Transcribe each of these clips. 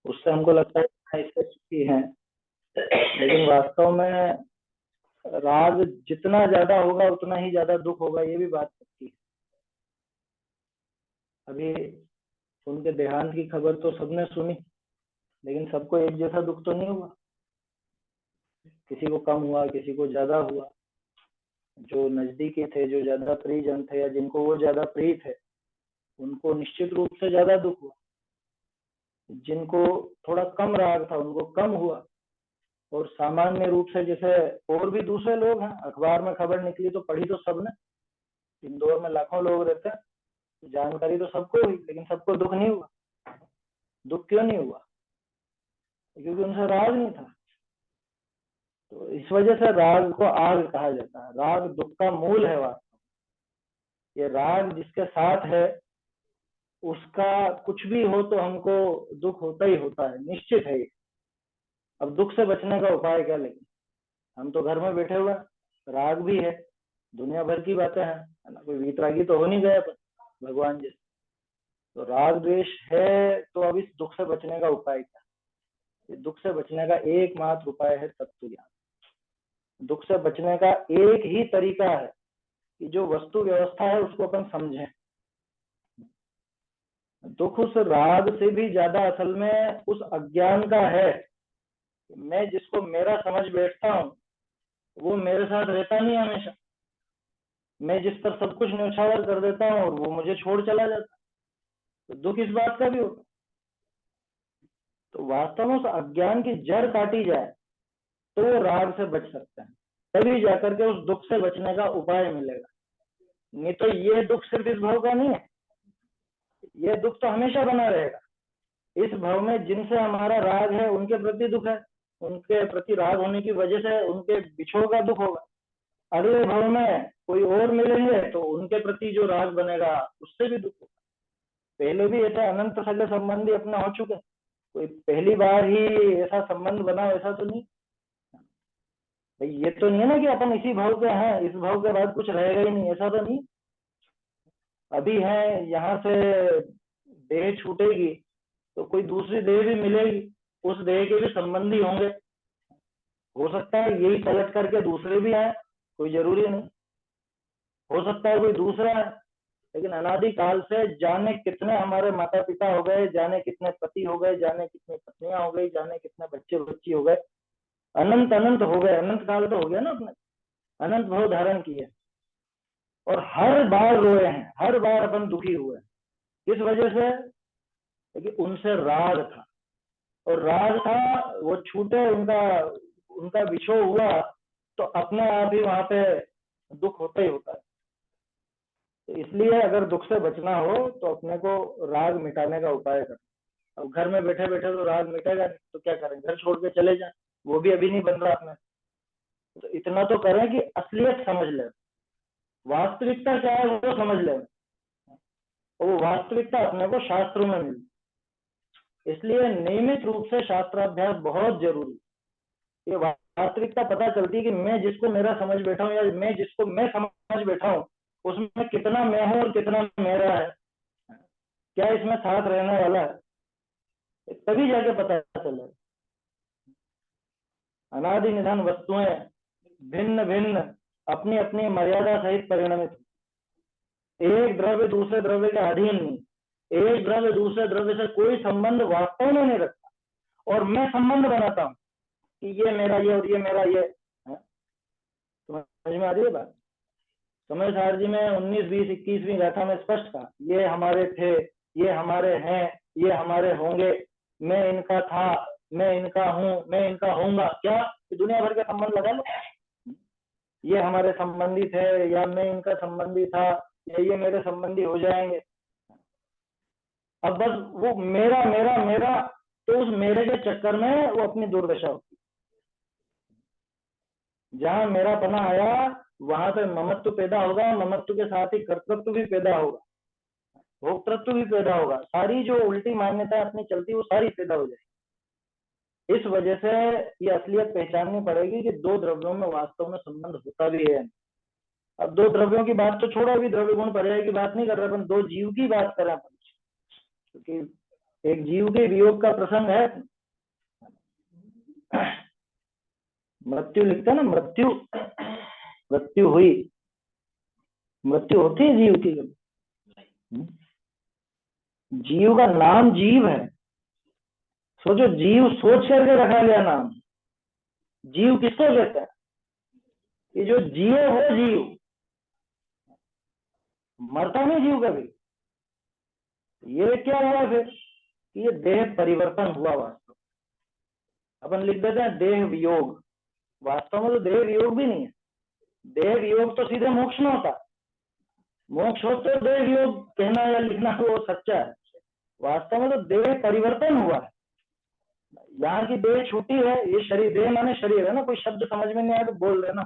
उससे हमको लगता है कि हाँ, इससे सुखी हैं। लेकिन वास्तव में राग जितना ज्यादा होगा उतना ही ज्यादा दुख होगा, ये भी बात सच्ची है। अभी उनके देहांत की खबर तो सबने सुनी, लेकिन सबको एक जैसा दुख तो नहीं हुआ। किसी को कम हुआ, किसी को ज्यादा हुआ। जो नजदीकी थे, जो ज्यादा प्रियजन थे, या जिनको वो ज्यादा प्रिय थे, उनको निश्चित रूप से ज्यादा दुख हुआ। जिनको थोड़ा कम राग था उनको कम हुआ। और सामान्य रूप से जैसे और भी दूसरे लोग हैं, अखबार में खबर निकली तो पढ़ी तो सबने। इंदौर में लाखों लोग रहते हैं, जानकारी तो सबको हुई, लेकिन सबको दुख नहीं हुआ। दुख क्यों नहीं हुआ? क्योंकि उनसे राग नहीं था। तो इस वजह से राग को आग कहा जाता है। राग दुख का मूल है। वास्तव ये राग जिसके साथ है, उसका कुछ भी हो तो हमको दुख होता ही होता है, निश्चित है ये। अब दुख से बचने का उपाय क्या? लेकिन हम तो घर में बैठे हुए हैं, राग भी है, दुनिया भर की बातें हैं, है ना? कोई वीतरागी तो हो नहीं गया भगवान जी। तो राग द्वेष है, तो अब इस दुख से बचने का उपाय क्या? इस दुख से बचने का एकमात्र उपाय है तत्व ज्ञान। दुख से बचने का एक ही तरीका है कि जो वस्तु व्यवस्था है उसको अपन समझें। दुख उस राग से भी ज्यादा असल में उस अज्ञान का है। मैं जिसको मेरा समझ बैठता हूँ वो मेरे साथ रहता नहीं हमेशा। मैं जिस पर सब कुछ न्यौछावर कर देता हूँ और वो मुझे छोड़ चला जाता है। तो दुख इस बात का भी होता है। तो वास्तव में उस अज्ञान की जड़ काटी जाए तो राग से बच सकते हैं। तभी जाकर के उस दुख से बचने का उपाय मिलेगा। नहीं तो ये दुख सिर्फ इस भाव का नहीं है, ये दुख तो हमेशा बना रहेगा। इस भाव में जिनसे हमारा राग है उनके प्रति दुख है, उनके प्रति राग होने की वजह से उनके बिछोड़ का दुख होगा। अगले भाव में कोई और मिलेंगे तो उनके प्रति जो राग बनेगा उससे भी दुख होगा। पहले भी ऐसा अनंत सगे संबंधी अपने हो चुके। कोई पहली बार ही ऐसा संबंध बना, ऐसा तो नहीं। भाई ये तो नहीं है ना कि अपन इसी भाव के हैं, इस भाव के बाद कुछ रहेगा ही नहीं, ऐसा तो नहीं। अभी है, यहाँ से देह छूटेगी तो कोई दूसरी देह भी मिलेगी, उस देह के भी संबंधी होंगे। हो सकता है यही पलट करके दूसरे भी आए, कोई जरूरी नहीं। हो सकता है कोई दूसरा है। लेकिन अनादि काल से जाने कितने हमारे माता पिता हो गए, जाने कितने पति हो गए, जाने कितनी पत्नियां हो गई, जाने कितने बच्चे बच्ची हो गए। अनंत अनंत हो गए, अनंत काल तो हो गया ना अपने। अनंत भाव धारण किए और हर बार रोए हैं, हर बार अपन दुखी हुए। किस वजह से? क्योंकि उनसे राग था, और राग था, वो छूटे, उनका उनका विछोह हुआ तो अपने आप ही वहां पे दुख होता ही होता है। तो इसलिए अगर दुख से बचना हो तो अपने को राग मिटाने का उपाय करना। अब घर में बैठे बैठे तो राग मिटेगा नहीं, तो क्या करें? घर छोड़ के चले जाएं, वो भी अभी नहीं बन रहा अपने। तो इतना तो करें कि असलियत समझ ले, वास्तविकता क्या है वो समझ ले। और वो वास्तविकता अपने को शास्त्रों में मिली। इसलिए नियमित रूप से शास्त्राभ्यास बहुत जरूरी। ये वास्तविकता पता चलती है कि मैं जिसको मेरा समझ बैठा हूँ, या मैं जिसको मैं समझ बैठा हूँ, उसमें कितना मैं हूँ और कितना मेरा है, क्या इसमें साथ रहने वाला है। तभी जाके पता चले। अनादि निधन वस्तुएं भिन्न भिन्न अपनी अपनी मर्यादा सहित परिणमित। एक द्रव्य दूसरे द्रव्य के अधीन नहीं। एक द्रव्य दूसरे द्रव्य से कोई संबंध वास्तव में नहीं रखता, और मैं संबंध बनाता हूँ कि ये मेरा ये और ये मेरा ये है। समझ में आ रही है बात? समय सारजी में 19, 20, 21वीं गाथा में स्पष्ट था, ये हमारे थे, ये हमारे हैं, ये हमारे होंगे, मैं इनका था, मैं इनका हूँ, मैं इनका होऊंगा। क्या दुनिया भर के संबंध लगा लो। ये हमारे संबंधी थे, या मैं इनका संबंधी था, या ये मेरे संबंधी हो जाएंगे। अब बस वो मेरा मेरा मेरा, तो उस मेरे के चक्कर में वो अपनी दुर्दशा होती। जहां मेरा पना आया वहां से ममत्व पैदा होगा, ममत्व के साथ ही कर्तृत्व भी पैदा होगा, भोक्तृत्व भी पैदा होगा। सारी जो उल्टी मान्यता अपनी चलती वो सारी पैदा हो जाएगी। इस वजह से ये असलियत पहचाननी पड़ेगी कि दो द्रव्यों में वास्तव में संबंध होता भी है। अब दो द्रव्यों की बात तो छोड़ो, अभी द्रव्य गुण पर्याय की बात नहीं कर रहे, अपन दो जीव की बात कर रहे हैं। क्योंकि एक जीव के वियोग का प्रसंग है। मृत्यु लिखता ना, मृत्यु, मृत्यु हुई, मृत्यु होती है जीव की। जीव का नाम जीव है। सोचो, जीव सोच करके रखा गया नाम। जीव किसको कहता है? कि जो जिए वो जीव, मरता नहीं जीव कभी। ये क्या हुआ फिर? ये देह परिवर्तन हुआ वास्तव। अपन लिख देते हैं देह वियोग, वास्तव में तो देह वियोग भी नहीं है। देह वियोग तो सीधे मोक्ष में होता। मोक्ष हो तो देह वियोग कहना या लिखना वो सच्चा है। वास्तव में तो देह परिवर्तन हुआ है। यहाँ की देह छूटी है, ये शरीर, देह माने शरीर है ना। कोई शब्द समझ में नहीं आया तो बोल रहे ना,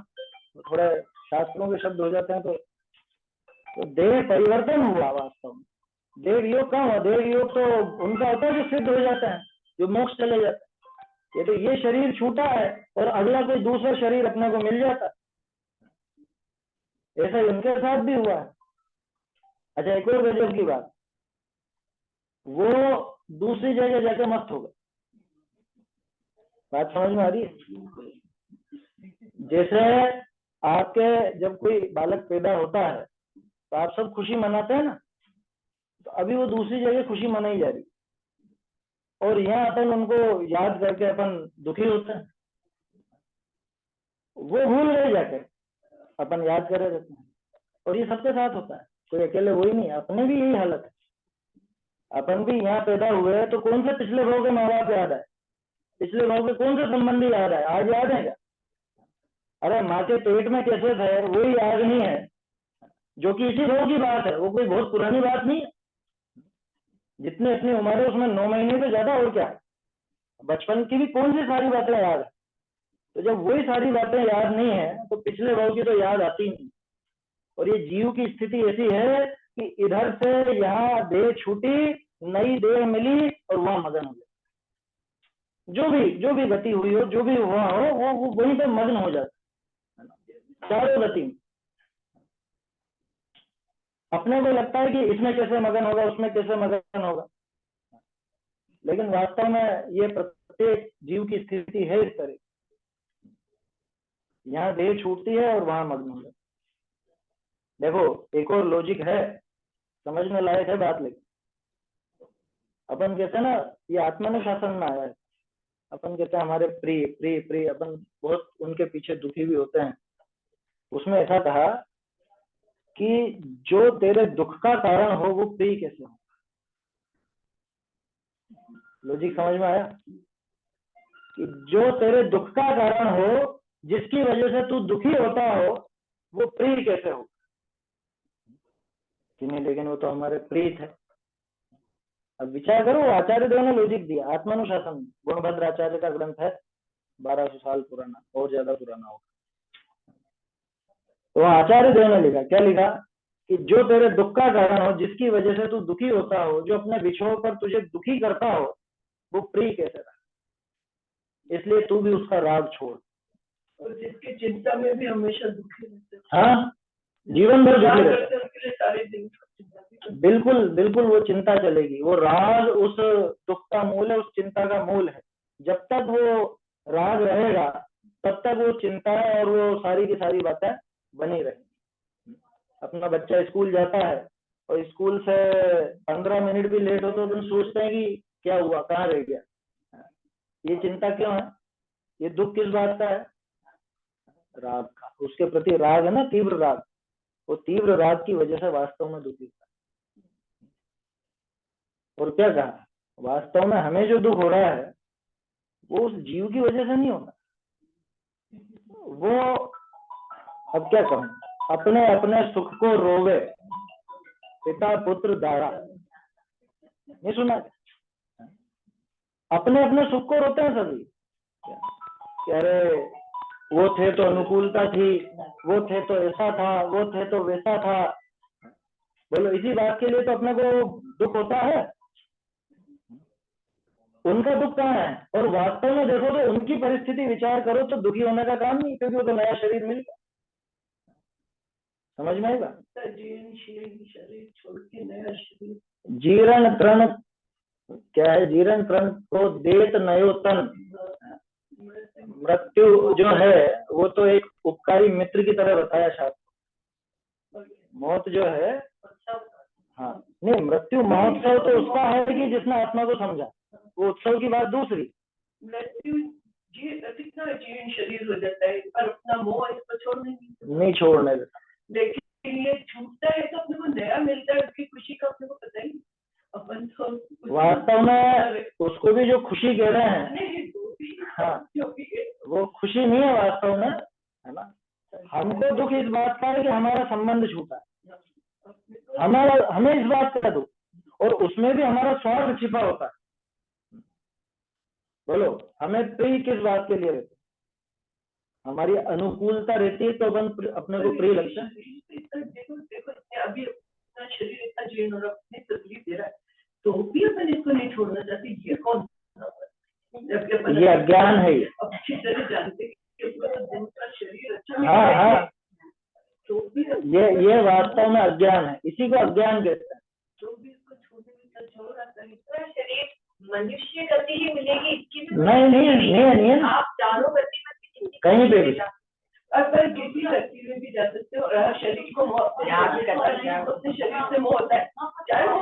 थोड़ा शास्त्रों के शब्द हो जाते हैं। तो देह परिवर्तन हुआ वास्तव में। देह वियोग कहाँ हुआ? देह वियोग तो उनका होता है जो सिद्ध हो जाते हैं, जो मोक्ष चले जाते हैं। ये तो ये शरीर छूटा है और अगला कोई दूसरा शरीर अपने को मिल जाता है। ऐसा ही उनके साथ भी हुआ है। अच्छा, एक और गजब की बात, वो दूसरी जगह जाके मस्त हो गए। बात समझ में आ रही है? जैसे आपके जब कोई बालक पैदा होता है तो आप सब खुशी मनाते हैं ना, तो अभी वो दूसरी जगह खुशी मनाई जा रही, और यहाँ अपन उनको याद करके अपन दुखी होते हैं। वो भूल गए जाके, अपन याद करे रहते हैं। और ये सबके साथ होता है, कोई अकेले वही नहीं, अपने भी यही हालत है। अपन भी यहाँ पैदा हुए हैं तो कौन से पिछले भाव के माँ बाप याद है? पिछले भाव के कौन से संबंधी याद है? आज याद है क्या? अरे माँ के पेट में कैसे थे वही याद नहीं है, जो कि इसी भाव की बात है। वो कोई बहुत पुरानी बात नहीं है। जितनी अपनी उम्र है उसमें 9 महीने से ज्यादा और क्या है। बचपन की भी कौन सी सारी बातें याद है? तो जब वही सारी बातें याद नहीं है तो पिछले भाव की तो याद आती नहीं। और ये जीव की स्थिति ऐसी है कि इधर से यहाँ देह छूटी, नई देह मिली और वहां मगन हो गया। जो भी गति हुई हो, जो भी हुआ हो, वो वहीं पे मग्न हो जाता है, चारों गति में। अपने को लगता है कि इसमें कैसे मगन होगा, उसमें कैसे मगन होगा, लेकिन वास्तव में ये प्रत्येक जीव की स्थिति है इस तरह। यहाँ देह छूटती है और वहां मग्न हो जाता। देखो, एक और लॉजिक है, समझने लायक है बात। लेकिन अपन कहते हैं ना, ये आत्मानुशासन में आया है। अपन कहते हैं हमारे प्रिय प्रिय प्रिय, अपन बहुत उनके पीछे दुखी भी होते हैं। उसमें ऐसा कहा कि जो तेरे दुख का कारण हो वो प्रिय कैसे हो। लॉजिक समझ में आया? कि जो तेरे दुख का कारण हो, जिसकी वजह से तू दुखी होता हो, वो प्रिय कैसे हो कि नहीं? लेकिन वो तो हमारे प्रिय थे। अब विचार करो, आचार्य देव ने लॉजिक दिया। आत्मानुशासन गुणभद्र आचार्य का ग्रंथ है, 1200 साल पुराना, और ज्यादा पुराना होगा। तो आचार्य देव ने लिखा, क्या लिखा? कि जो तेरे दुख का कारण हो, जिसकी वजह से तू दुखी होता हो, जो अपने विषयों पर तुझे दुखी करता हो, वो प्रिय कैसे रहा। इसलिए तू भी उसका राग छोड़। और जिसकी चिंता में भी हमेशा दुखी रहते हैं, हाँ, जीवन भर दुखी रहते हैं, उसके लिए सारे दिन बिल्कुल बिल्कुल वो चिंता चलेगी। वो राग उस दुख का मूल है, उस चिंता का मूल है। जब तक वो राग रहेगा तब तक वो चिंता और वो सारी की सारी बातें बनी रहेंगी। अपना बच्चा स्कूल जाता है और स्कूल से 15 मिनट भी लेट हो तो तुम सोचते हैं कि क्या हुआ, कहाँ रह गया। ये चिंता क्यों है? ये दुख किस बात का है? राग का। उसके प्रति राग है ना, तीव्र राग। वो तीव्र राग की वजह से वास्तव में दुखी था। और क्या कहा? वास्तव में हमें जो दुख हो रहा है वो उस जीव की वजह से नहीं होना। वो, अब क्या कहूं, अपने अपने सुख को रोवे पिता पुत्र दारा, नहीं सुना? अपने अपने सुख को रोते हैं सभी। अरे वो थे तो अनुकूलता थी, वो थे तो ऐसा था, वो थे तो वैसा था। बोलो, इसी बात के लिए तो अपने को दुख होता है। उनका दुख कहाँ है? और वास्तव में देखो तो उनकी परिस्थिति विचार करो तो दुखी होने का काम नहीं, क्योंकि वो तो नया शरीर मिल गया। समझ में आएगा? शरीर छोड़ के नया शरीर, जीर्ण तृण क्या है, जीरण प्रण को देत नयो तन। मृत्यु जो है वो तो एक उपकारी मित्र की तरह बताया शास्त्र। मौत जो है, हाँ नहीं, मृत्यु महोत्सव तो उसका है कि जिसने आत्मा को समझा, वो उत्सव की बात दूसरी। मृत्यु कितना जीर्ण शरीर हो जाता है पर अपना मोह इसको छोड़ने नहीं छोड़ने देता। लेकिन ये छूटता है तो अपने को नया मिलता है, उसकी खुशी का अपने को पता ही अपन तो वास्तव में उसको भी जो खुशी कह रहे हैं, हाँ वो खुशी नहीं है वास्तव में, है ना। हमको दुख इस बात का है कि हमारा संबंध छूटा है, हमें इस बात का दुख, और उसमें भी हमारा स्वार्थ छिपा होता है। बोलो, हमें प्रिय किस बात के लिए रहते, हमारी अनुकूलता रहती है तो अपन अपने को प्रिय लगता है। देखो अभी अपना शरीर इतना जीर्ण और अपनी तकलीफ दे रहा है तो भी अपन इसको नहीं छोड़ना चाहते, ये कौन? ये अज्ञान है। अच्छी तरह जानते शरीर अच्छा, हाँ हाँ, तो ये वास्तव में अज्ञान है, इसी को अज्ञान कहते हैं। जो भी इसको छोड़ने में छोड़ आता है, शरीर मनुष्य गति ही मिलेगी इसकी नहीं आप चारों गति में कहीं पे भी अगर किसी गति में भी जा सकते हो, शरीर को अपने शरीर से मोह होता है, चाहे वो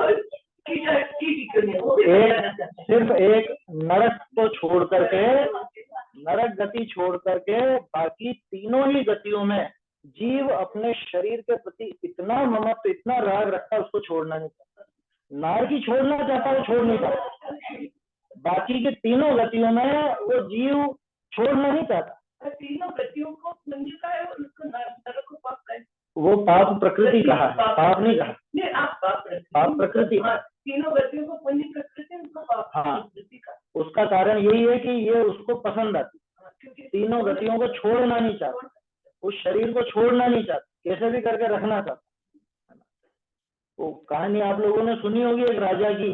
सिर्फ एक नरक को छोड़ करके, नरक गति छोड़ करके बाकी तीनों ही गतियों में जीव अपने शरीर के प्रति इतना ममत्व, इतना राग रखता है, उसको छोड़ना नहीं चाहता। नार की छोड़ना चाहता है, वो छोड़ नहीं पाता। बाकी के तीनों गतियों में वो जीव छोड़ना नहीं चाहता। तीनों गतियों को मंजूर का है और उसको नरक को पाप का है। वो पाप प्रकृति कहा है, पाप नहीं कहा। नहीं, आप पाप प्रकृति। तीनों गतियों को पुण्य प्रकृति, उसको पाप प्रकृति का। उसका कारण यही है कि ये उसको पसंद आती, तीनों गतियों को छोड़ना नहीं चाहता, उस शरीर को छोड़ना नहीं चाहता, कैसे भी करके रखना चाहता। वो कहानी आप लोगों ने सुनी होगी एक राजा की,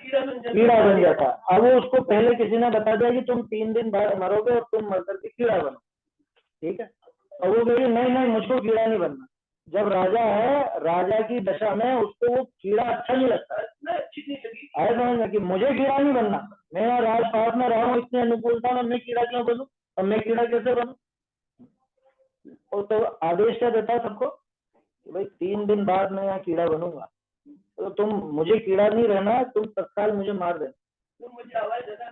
कीड़ा बन जाता। अब वो उसको पहले किसी ने बता दिया कि तुम 3 दिन बाद मरोगे और तुम मर करके कीड़ा बनो, ठीक है। और वो कही नहीं मुझको कीड़ा नहीं बनना। जब राजा है, राजा की दशा में उसको वो कीड़ा अच्छा नहीं लगता, ऐसा समझना कि मुझे कीड़ा नहीं बनना, मैं राजपाट में रहा हूँ इतनी अनुकूलता में, मैं कीड़ा क्यों बनूं, और मैं कीड़ा कैसे बनूं। और तो आदेश क्या देता है सबको कि भाई 3 दिन बाद मैं यहाँ कीड़ा बनूंगा, तो तुम मुझे कीड़ा नहीं रहना, तुम तत्काल मुझे मार देना, तो मुझे आवाज देना,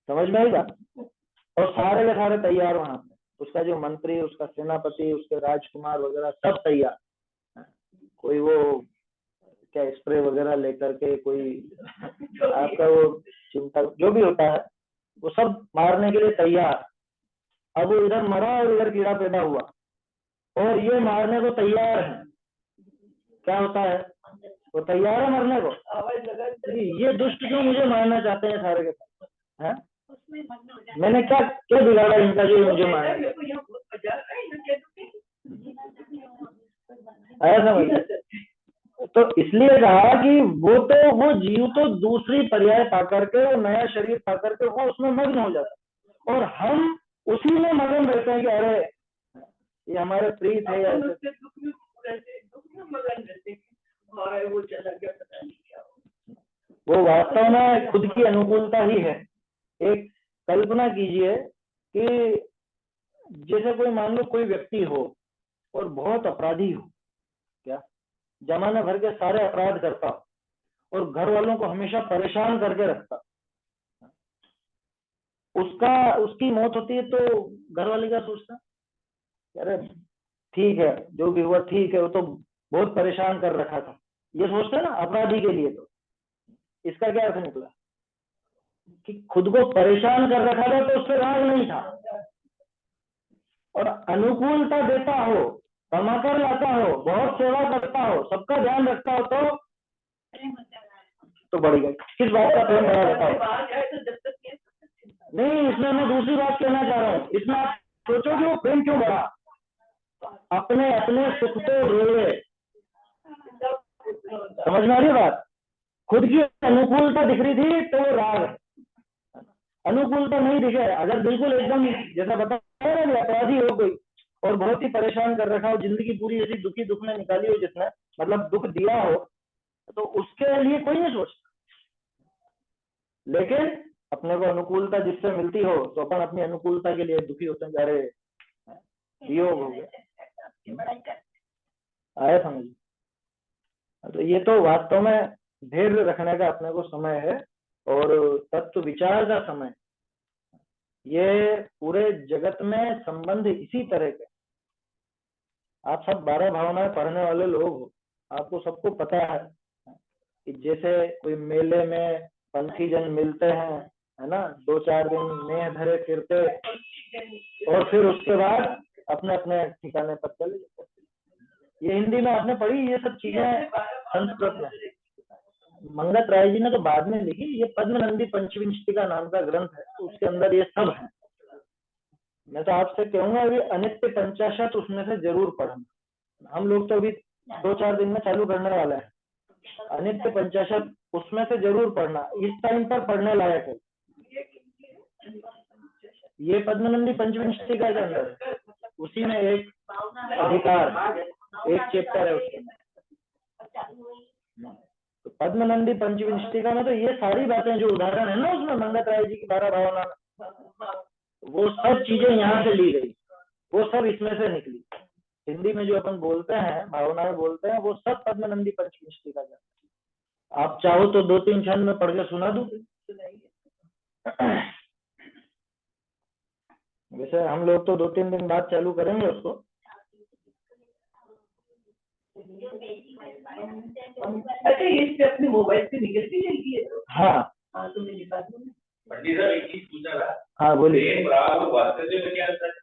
समझ में आई बात। और सारे के सारे तैयार वहां पे, उसका जो मंत्री, उसका सेनापति, उसके राजकुमार वगैरह सब तैयार, कोई वो क्या स्प्रे वगैरह लेकर के, कोई आपका वो चिंता जो भी होता है वो सब मारने के लिए तैयार। अब वो इधर मरा और इधर कीड़ा पैदा हुआ और ये मारने को तैयार है। क्या होता है, वो तैयार है मरने को। आवाज लगा, ये दुष्ट क्यों मुझे मारना चाहते हैं सारे के सारे, हैं? मैंने क्या क्या बिगाड़ा इनका जो मुझे मारा। ऐसा तो इसलिए कहा कि वो जीव तो दूसरी पर्याय पा करके, वो नया शरीर पा करके वो उसमें मग्न हो जाता, और हम उसी में मग्न रहते हैं कि अरे ये हमारे प्रिय थे, वो वास्तव में खुद की अनुकूलता ही है। एक कल्पना कीजिए कि जैसे कोई मान लो कोई व्यक्ति हो और बहुत अपराधी हो, क्या जमाने भर के सारे अपराध करता और घर वालों को हमेशा परेशान करके रखता, उसकी मौत होती है तो घर वाले क्या सोचता, अरे ठीक है जो भी हुआ ठीक है, वो तो बहुत परेशान कर रखा था, ये सोचते ना अपराधी के लिए। तो इसका क्या अर्थ निकला कि खुद को परेशान कर रखा था तो उससे राग नहीं था, और अनुकूलता देता हो, कमाकर लाता हो, बहुत सेवा करता हो, सबका ध्यान रखता हो, तो बढ़ गया। किस बात का प्रेम बढ़ा रहता हो। नहीं, इसमें मैं दूसरी बात कहना चाह रहा हूँ, इसमें आप सोचो कि वो प्रेम क्यों बढ़ा। अपने अपने सुख को रोए, समझ में आ रही बात। खुद की अनुकूलता दिख रही थी तो वो राग है, अनुकूलता नहीं दिखे, अगर बिल्कुल एकदम जैसा बताया ना अपराधी हो कोई और बहुत ही परेशान कर रखा हो, जिंदगी पूरी ऐसी दुखी दुख में निकाली हो जिसने, मतलब दुख दिया हो, तो उसके लिए कोई नहीं सोचता। लेकिन अपने को अनुकूलता जिससे मिलती हो तो अपन अपनी अनुकूलता के लिए दुखी होते हैं, अरे वियोग हो गया, आया समझ। तो ये तो वास्तव में धैर्य रखने का अपने को समय है और तत्व विचार का समय। ये पूरे जगत में संबंध इसी तरह के। आप सब 12 भावनाएं पढ़ने वाले लोग हो, आपको सबको पता है कि जैसे कोई मेले में पंथी जन मिलते हैं, है ना, 2-4 दिन नेह धरे फिरते और फिर उसके बाद अपने अपने ठिकाने पर चले जाते। ये हिंदी में आपने पढ़ी ये सब चीजें संस्कृत में। मंगत राय जी ने तो बाद में लिखी, ये पद्मनंदी पंचविंशतिका नाम का ग्रंथ है, तो उसके अंदर ये सब है। मैं तो आपसे कहूंगा अभी अनित्य पंचाशत उसमें से जरूर पढ़ना। हम लोग तो अभी 2-4 दिन में चालू करने वाला है। अनित्य पंचाशत उसमें से जरूर पढ़ना, इस टाइम पर पढ़ने लायक है। ये पद्मनंदी पंचविंशतिका के अंदर है, उसी में एक अधिकार, एक चैप्टर है उसके। तो पद्मनंदी पंचविंशतिका में तो ये सारी बातें जो उदाहरण है ना उसमें मंगत राय जी की 12 भावना, वो सब चीजें यहाँ से ली गई, वो सब इसमें से निकली। हिंदी में जो अपन बोलते हैं भावनाएं बोलते हैं, वो सब पद्मनंदी पंचविंशतिका का। आप चाहो तो 2-3 छंद में पढ़ के सुना दूं। वैसे हम लोग तो 2-3 दिन बाद चालू करेंगे उसको। अच्छा, ये पे अपने मोबाइल से निकल के जाएगी है तो? हाँ हाँ, तो मेरी बात सुनो। पंडित साहब एक चीज पूछना था। हाँ बोलिए। प्रेम, राग और वात्सल्य में क्या अंतर है?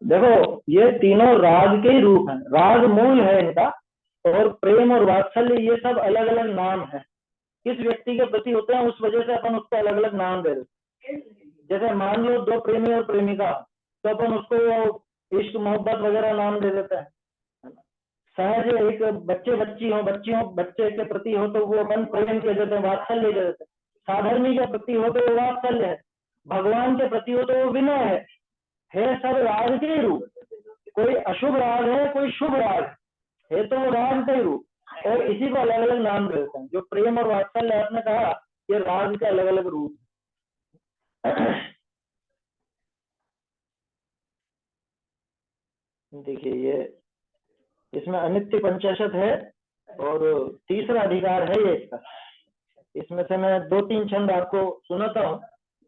देखो ये तीनों राग के ही रूप हैं, राग मूल है इनका, और प्रेम और वात्सल्य ये सब अलग अलग नाम है। किस व्यक्ति के प्रति होते हैं उस वजह से अपन उसको अलग अलग नाम दे देते। जैसे मान लो 2 प्रेमी और प्रेमिका, तो अपन उसको इश्क मोहब्बत वगैरह नाम दे देते हैं। सहज एक बच्चे बच्ची हो, बच्चे के प्रति हो तो वो अपन प्रेम कह देते हैं, वात्सल्य कह देते हैं। साधर्मी के प्रति हो तो वो वात्सल्य है, भगवान के प्रति हो तो वो विनय है सब राग के ही रूप। कोई अशुभ राग है, कोई शुभ राग है तो वो राग के ही रूप, और इसी को अलग अलग नाम देते हैं। जो प्रेम और वात्सल्य आपने कहा, ये राग के अलग अलग रूप। देखिए ये इसमें अनित्य पंचाशत है और तीसरा अधिकार है ये इसका। इसमें से मैं 2-3 छंद आपको सुनाता हूँ।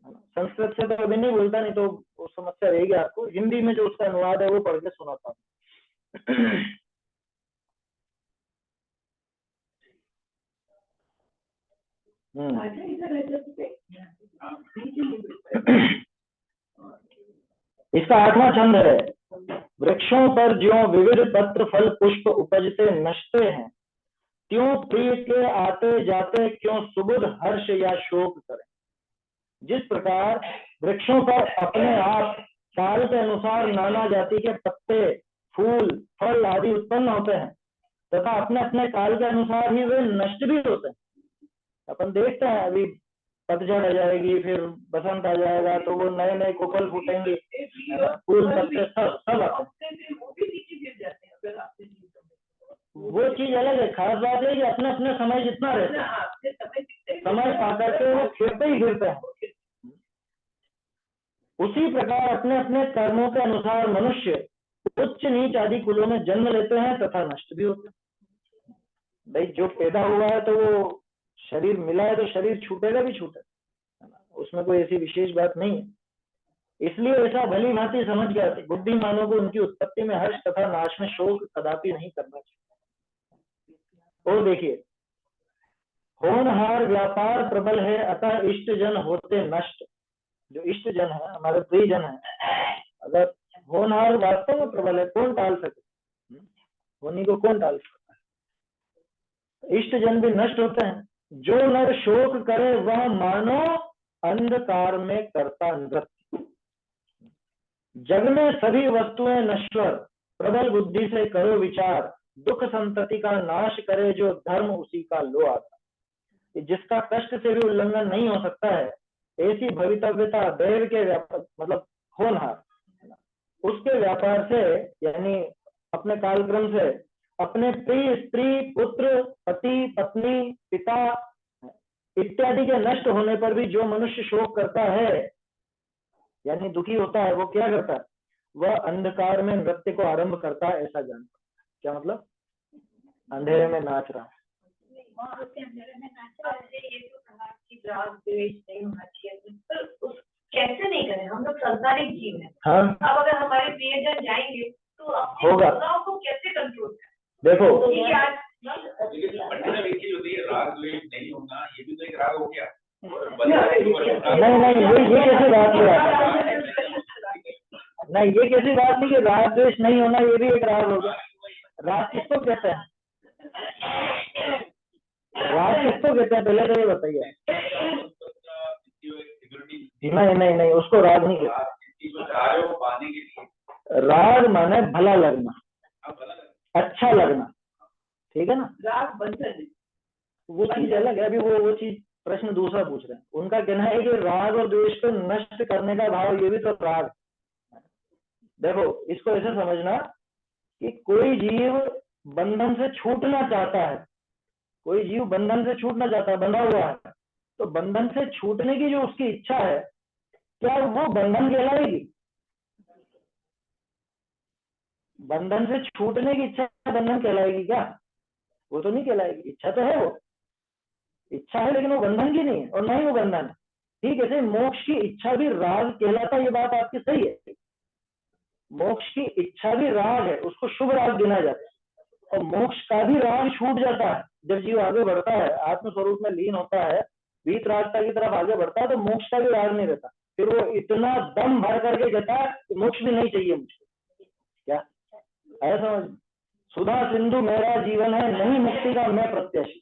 संस्कृत से तो अभी नहीं बोलता, नहीं तो वो समस्या रहेगी आपको। हिंदी में जो उसका अनुवाद है वो पढ़ के सुनाता हूँ। इसका 8वां छंद है। वृक्षों पर ज्यों विविध पत्र फल पुष्प उपजते नश्ते हैं, त्यों प्रिय के आते जाते क्यों सुबुध हर्ष या शोक करें। जिस प्रकार वृक्षों पर अपने आप काल के अनुसार नाना जाति के पत्ते, फूल, फल आदि उत्पन्न होते हैं तथा अपने अपने काल के अनुसार ही वे नष्ट भी होते हैं। अपन देखते हैं अभी पतझड़ आ जाएगी, फिर बसंत आ जाएगा, तो वो नए नए कोपल फूटेंगे, फूल पत्ते सब आते हैं। वो चीज अलग है। खास बात है कि अपने अपने समय जितना रहता है, समय पाकर के वो फिरते ही फिरते हैं। उसी प्रकार अपने अपने कर्मों के अनुसार मनुष्य उच्च नीच आदि कुलों में जन्म लेते हैं तथा नष्ट भी होते हैं। भाई जो पैदा हुआ है तो वो शरीर मिला है तो शरीर छूटेगा भी छूटेगा, उसमें कोई ऐसी विशेष बात नहीं है। इसलिए ऐसा भली भांति समझ गया बुद्धिमानों को उनकी उत्पत्ति में हर्ष तथा नाश में शोक कदापि नहीं करना चाहिए। और देखिए, होनहार व्यापार प्रबल है अतः इष्ट जन होते नष्ट। जो इष्ट जन है, हमारे प्रिय जन है, अगर होनहार वास्तव में प्रबल है, कौन टाल सके, होनी को कौन टाल सकता है। इष्ट जन भी नष्ट होते हैं। जो नर शोक करे वह मानो अंधकार में करता नृत्य। जग में सभी वस्तुएं नश्वर, प्रबल बुद्धि से करो विचार, दुख संतति का नाश करे जो धर्म उसी का लो आता। जिसका कष्ट से भी उल्लंघन नहीं हो सकता है, ऐसी भवितव्यता दैव के व्यापक मतलब होनहार, उसके व्यापार से, यानी अपने कालक्रम से, अपने प्रिय स्त्री, पुत्र, पति, पत्नी, पिता इत्यादि के नष्ट होने पर भी जो मनुष्य शोक करता है, यानी दुखी होता है, वो क्या करता है? वह अंधकार में नृत्य को आरंभ करता है, ऐसा जानता। क्या मतलब? अंधेरे में नाच रहा है। कैसे नहीं करें, हम लोग संसारिक जीव हैं। हाँ, अब अगर हमारे प्रियजन जाएंगे तो अपने होगा। भावनाओं को कैसे कंट्रोल करें? देखो, लेकिन पंडित ने एक चीज होती है, राग द्वेष नहीं होना, ये भी तो एक राग हो गया। नहीं, ये कैसी बात है? नहीं, ये कैसी बात नहीं कि राग द्वेष नहीं होना ये भी एक राग हो गया। राग किसको कहते हैं? राग किसको कहते हैं, पहले तो ये बताइए। नहीं, उसको राग नहीं कहते। राग माने भला लगना, अच्छा लगना, ठीक है ना? राग बंधन, वो चीज अलग है। अभी वो चीज प्रश्न दूसरा पूछ रहे हैं। उनका कहना है कि राग और द्वेष को नष्ट करने का भाव, ये भी तो राग। देखो, इसको ऐसे समझना कि कोई जीव बंधन से छूटना चाहता है, कोई जीव बंधन से छूटना चाहता है, बंधा हुआ है, तो बंधन से छूटने की जो उसकी इच्छा है, क्या वो बंधन कहलाएगी? बंधन से छूटने की इच्छा बंधन कहलाएगी क्या? वो तो नहीं कहलाएगी। इच्छा तो है, वो इच्छा है, लेकिन वो बंधन की नहीं है, और ना ही वो बंधन है। ठीक है, मोक्ष की इच्छा भी राग कहलाता है, ये बात आपकी सही है। मोक्ष की इच्छा भी राग है, उसको शुभ राग गिना जाता है। और मोक्ष का भी राग छूट जाता है जब जीव आगे बढ़ता है, आत्म स्वरूप में लीन होता है, वीतरागता की तरफ आगे बढ़ता है, तो मोक्ष का भी राग नहीं रहता। फिर वो इतना दम भर करके कहता है कि मोक्ष भी नहीं चाहिए मुझको। क्या ऐसा? सुधा सिंधु मेरा जीवन है, नहीं मुक्ति का मैं प्रत्याशी।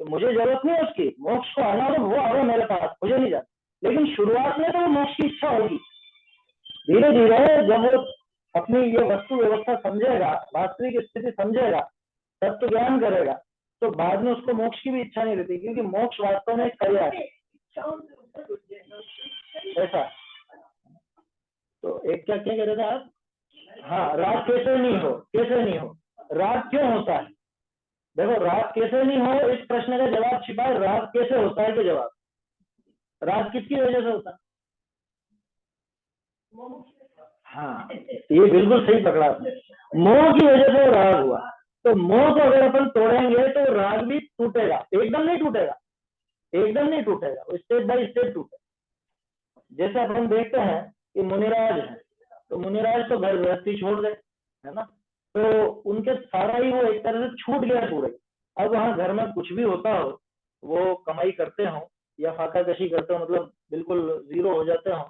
तो मुझे जरूरत नहीं है उसकी, मोक्ष को आना तो वो आवे मेरे पास, मुझे नहीं जाता। लेकिन शुरुआत में तो वो मोक्ष की इच्छा होगी। धीरे धीरे जब वो अपनी ये वस्तु व्यवस्था समझेगा, वास्तविक स्थिति समझेगा, तत्व ज्ञान करेगा, तो बाद में उसको मोक्ष की भी इच्छा नहीं रहती, क्योंकि मोक्ष वास्तव में क्रिया है। ऐसा तो एक क्या कह रहे थे आप? हाँ, राग कैसे नहीं हो, कैसे नहीं हो, राग क्यों होता है? देखो, राग कैसे नहीं हो, इस प्रश्न का जवाब छिपा है। राग कैसे होता है, तो जवाब, राग किसकी वजह से होता है? हाँ, ये बिल्कुल सही पकड़ा आपने। मोह की वजह से राग हुआ। तो मोह को अगर अपन तोड़ेंगे तो राग भी टूटेगा। एकदम नहीं टूटेगा, एकदम नहीं टूटेगा, स्टेप बाय स्टेप टूटेगा। जैसे अपन देखते हैं कि मुनिराज है, तो मुनिराज तो घर गृहस्थी छोड़ गए, है ना, तो उनके सारा ही वो एक तरह से छूट गया पूरे। अब वहां घर में कुछ भी होता हो, वो कमाई करते हो या फाका कशी करते हो, मतलब बिल्कुल जीरो हो जाते हो,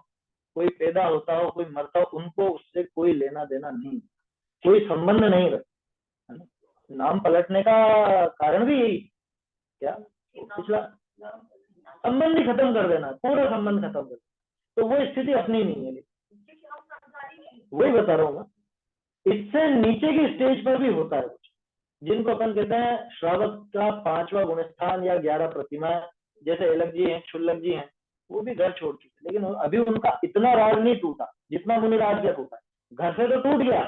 कोई पैदा होता हो, कोई मरता हो, उनको उससे कोई लेना देना नहीं, कोई संबंध नहीं रखता। नाम पलटने का कारण भी यही, क्या पिछला संबंध ही खत्म कर देना, पूरा संबंध खत्म कर देना। तो वो स्थिति अपनी नहीं है। वही बता रहा हूँ, इससे नीचे की स्टेज पर भी होता है कुछ, जिनको अपन कहते हैं श्रावक का 5वां गुणस्थान या 11 प्रतिमा। जैसे एलक जी हैं, क्षुल्लक जी हैं, वो भी घर छोड़ चुके, लेकिन अभी उनका इतना राग नहीं टूटा जितना मुनिराज का टूटा। घर से तो टूट गया,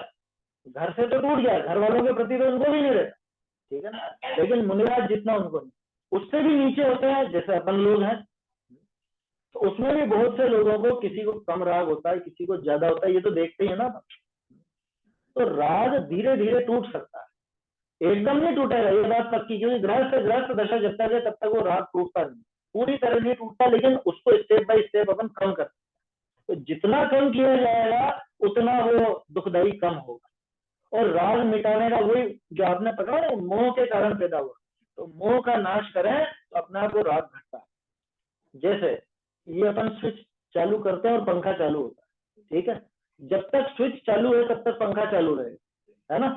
घर से तो टूट गया, घर वालों के प्रति तो उनको भी नहीं रहता, ठीक है ना, लेकिन मुनिराज जितना उनको नहीं, उससे भी नीचे होते हैं जैसे अपन लोग हैं। तो उसमें भी बहुत से लोगों को, किसी को कम राग होता है, किसी को ज्यादा होता है, ये तो देखते ही है ना। तो राग धीरे धीरे टूट सकता है, एकदम नहीं टूटेगा, ये बात पक्की, क्योंकि गृहस्थ दशा जब तक है तब तक वो राग टूटता नहीं, पूरी तरह नहीं टूटता, लेकिन उसको स्टेप बाय स्टेप अपन कम करते हैं। तो जितना कम किया जाएगा उतना वो दुखदाई कम होगा। और राग मिटाने का वही जो आपने पकड़ा ना, मोह के कारण पैदा हुआ, तो मोह का नाश करें तो अपने आप को राग घटता है। जैसे ये अपन स्विच चालू करते हैं और पंखा चालू होता है, ठीक है, जब तक स्विच चालू है तब तक पंखा चालू रहेगा, है ना।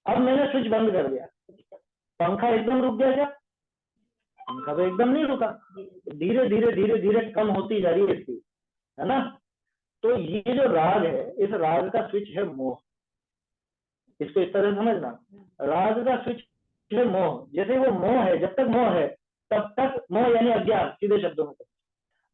अब मैंने स्विच बंद कर दिया, पंखा एकदम रुक गया क्या? पंखा तो एकदम नहीं रुका, धीरे धीरे धीरे धीरे कम होती जा रही है स्पीड, है ना। तो ये जो राग है, इस राग का स्विच है मोह। इसको इस तरह समझना, राग का स्विच है मोह। जैसे वो मोह है, जब तक मोह है तब तक, मोह यानी अज्ञान, सीधे शब्दों में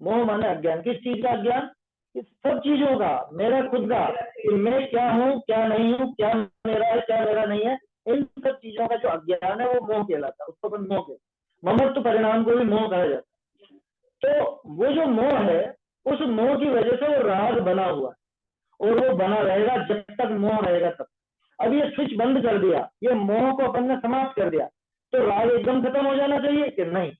मोह माने अज्ञान। किस चीज का अज्ञान? इस सब चीजों का, मेरा खुद का, कि मैं क्या हूँ क्या नहीं हूँ, क्या मेरा है क्या मेरा नहीं है, इन सब चीजों का जो अज्ञान है वो मोह कहलाता है। उसको अपन मोह कहते, ममत्व परिणाम को भी मोह कहा जाता है। तो वो जो मोह है, उस मोह की वजह से वो राग बना हुआ है और वो बना रहेगा जब तक मोह रहेगा तब। अब ये स्विच बंद कर दिया, ये मोह को अपन ने समाप्त कर दिया, तो राग एकदम खत्म हो जाना चाहिए कि नहीं?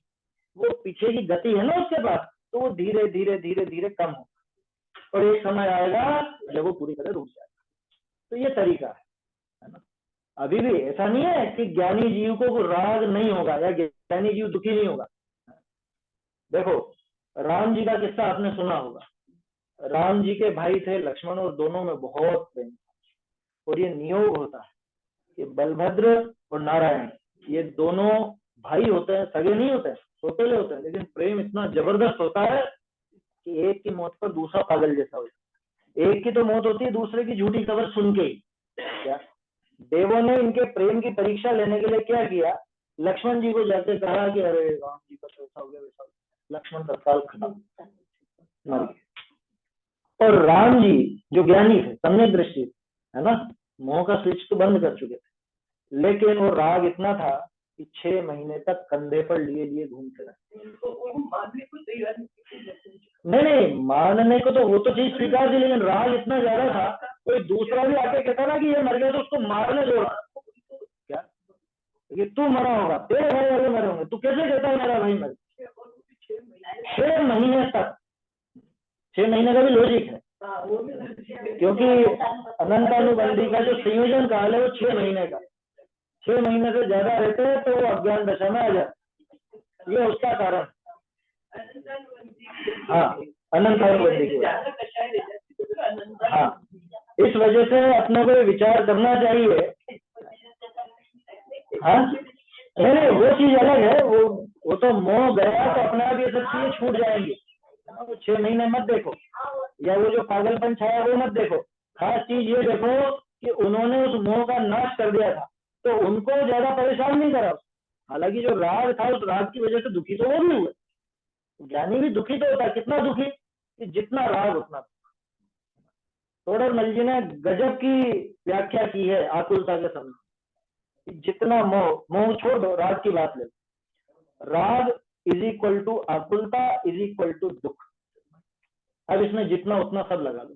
वो पीछे की गति है ना उसके पास, तो वो धीरे धीरे धीरे धीरे कम हो और एक समय आएगा जब वो पूरी तरह रुक जाएगा। तो ये तरीका है ना। अभी भी ऐसा नहीं है कि ज्ञानी जीव को राग नहीं होगा या ज्ञानी जीव दुखी नहीं होगा। देखो, राम जी का किस्सा आपने सुना होगा। राम जी के भाई थे लक्ष्मण और दोनों में बहुत प्रेम था। और ये नियोग होता है कि बलभद्र और नारायण ये दोनों भाई होते हैं, सगे नहीं होते, सौतेले होते हैं, लेकिन प्रेम इतना जबरदस्त होता है कि एक की मौत पर दूसरा पागल जैसा हो जाता है। एक की तो मौत होती है दूसरे की झूठी खबर सुन के ही। क्या देवों ने इनके प्रेम की परीक्षा लेने के लिए क्या किया, लक्ष्मण जी को जाके कहा कि अरे राम जी का तो ऐसा हो गया वैसा हो गया। लक्ष्मण तत्काल खत्म मर गए। और राम जी जो ज्ञानी थे, सम्यक दृष्टि है ना, मोह का स्विच तो बंद कर चुके थे, लेकिन वो राग इतना था कि 6 महीने तक कंधे पर लिए लिए घूमते रहे। नहीं, मानने को तो वो तो चीज स्वीकार थी, लेकिन राग इतना ज्यादा था, कोई दूसरा भी आके कहता ना कि ये मर गया तो उसको मारने दो। क्या कि तू मरा होगा, तेरे भाई वाले मरे होंगे, तू कैसे कहता है मेरा भाई मर? 6 महीने तक, 6 महीने का भी लॉजिक है, क्योंकि अनंतानुबंधी का जो संयोजन काल है वो 6 महीने का, 6 महीने से ज्यादा रहते हैं तो वो अज्ञान दशा में आ जाते, ये उसका कारण। हाँ, अनंतानुबंधी की वजह। हाँ, इस वजह से अपने को विचार करना चाहिए। हाँ नहीं, वो चीज अलग है, वो तो मोह गया तो अपने आप ये सब चीजें छूट जाएंगी। वो 6 महीने मत देखो, या वो जो पागलपन छाया वो मत देखो। खास चीज ये देखो कि उन्होंने उस मोह का नाश कर दिया था, तो उनको ज्यादा परेशान नहीं करा। हालांकि जो राग था उस राग की वजह से दुखी तो वो भी हुए, ज्ञानी भी दुखी तो होता है। कितना दुखी कि जितना राग उतना। तोड़र जी ने गजब की व्याख्या की है आकुलता के समय। जितना मोह, मोह छोड़ दो, राग की बात ले। राग इज इक्वल टू आकुलता इज इक्वल टू दुख। अब इसमें जितना उतना सब लगा लो।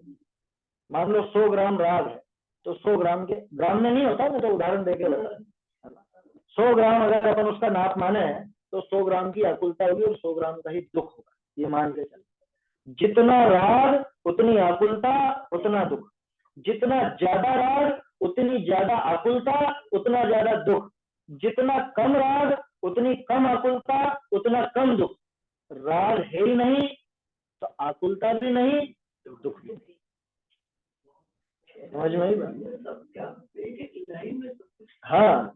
मान लो 100 ग्राम राग है, तो 100 ग्राम के, ग्राम में नहीं होता, मैं तो उदाहरण देके बता, 100 ग्राम अगर अपन उसका नाप माने तो 100 ग्राम की आकुलता होगी और 100 ग्राम का ही दुख होगा, ये मान के चल। जितना राग उतनी आकुलता उतना दुख, जितना ज्यादा राग उतनी ज्यादा आकुलता उतना ज्यादा दुख, जितना कम राग उतनी कम आकुलता उतना कम दुख। राग है ही नहीं तो आकुलता भी नहीं, दुख भी नहीं। समझ में आई बात? हाँ,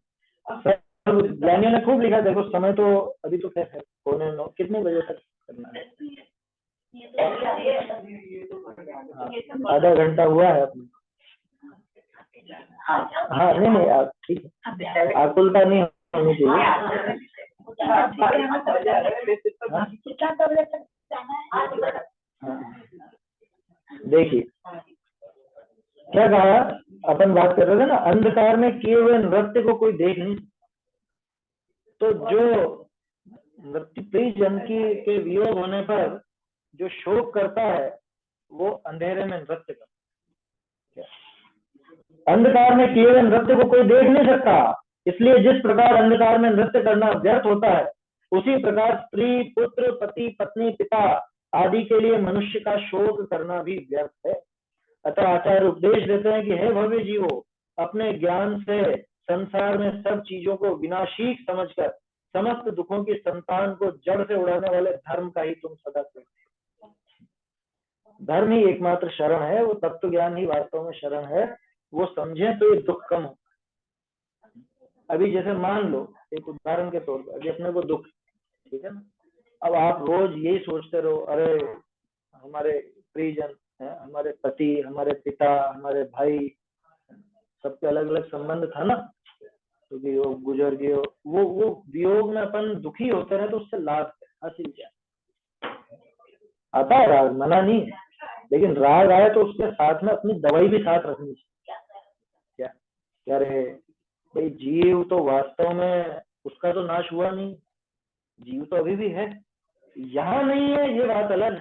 ज्ञानियों ने खूब लिखा। देखो समय तो अभी तो क्या है, 9:45, कितने बजे तक करना है? आधा घंटा हुआ है अपने। हाँ नहीं आप ठीक है, आकुलता नहीं होनी चाहिए। देखिए क्या कहा, अपन बात कर रहे थे ना, अंधकार में किए हुए नृत्य को कोई देख नहीं। तो जो नृत्य प्रिय जन के वियोग होने पर जो शोक करता है वो अंधेरे में नृत्य करता है। अंधकार में किए हुए नृत्य को कोई देख नहीं सकता, इसलिए जिस प्रकार अंधकार में नृत्य करना व्यर्थ होता है, उसी प्रकार स्त्री, पुत्र, पति, पत्नी, पिता आदि के लिए मनुष्य का शोक करना भी व्यर्थ है। अतः आचार्य उपदेश देते हैं कि हे भव्य जीवो, अपने ज्ञान से संसार में सब चीजों को विनाशी समझकर समस्त दुखों की संतान को जड़ से उड़ाने वाले धर्म का ही तुम सदा करते हो। धर्म ही एकमात्र शरण है, वो तत्व ज्ञान ही वास्तव में शरण है। वो समझे तो ये दुख कम होता। अभी जैसे मान लो एक उदाहरण के तौर पर, अभी अपने को दुख, ठीक है ना, अब आप रोज यही सोचते रहो, अरे हमारे प्रियजन, हमारे पति, हमारे पिता, हमारे भाई, सबके अलग अलग संबंध था ना, क्योंकि वो गुजर गए, वो वियोग में अपन दुखी होते रहे, तो उससे लाभ हासिल क्या आता है? राग मना नहीं, लेकिन राग आए तो उसके साथ में अपनी दवाई भी साथ रखनी चाहिए। क्या क्या रहे भाई, जीव तो वास्तव में उसका तो नाश हुआ नहीं, जीव तो अभी भी है, यहाँ नहीं है ये बात अलग है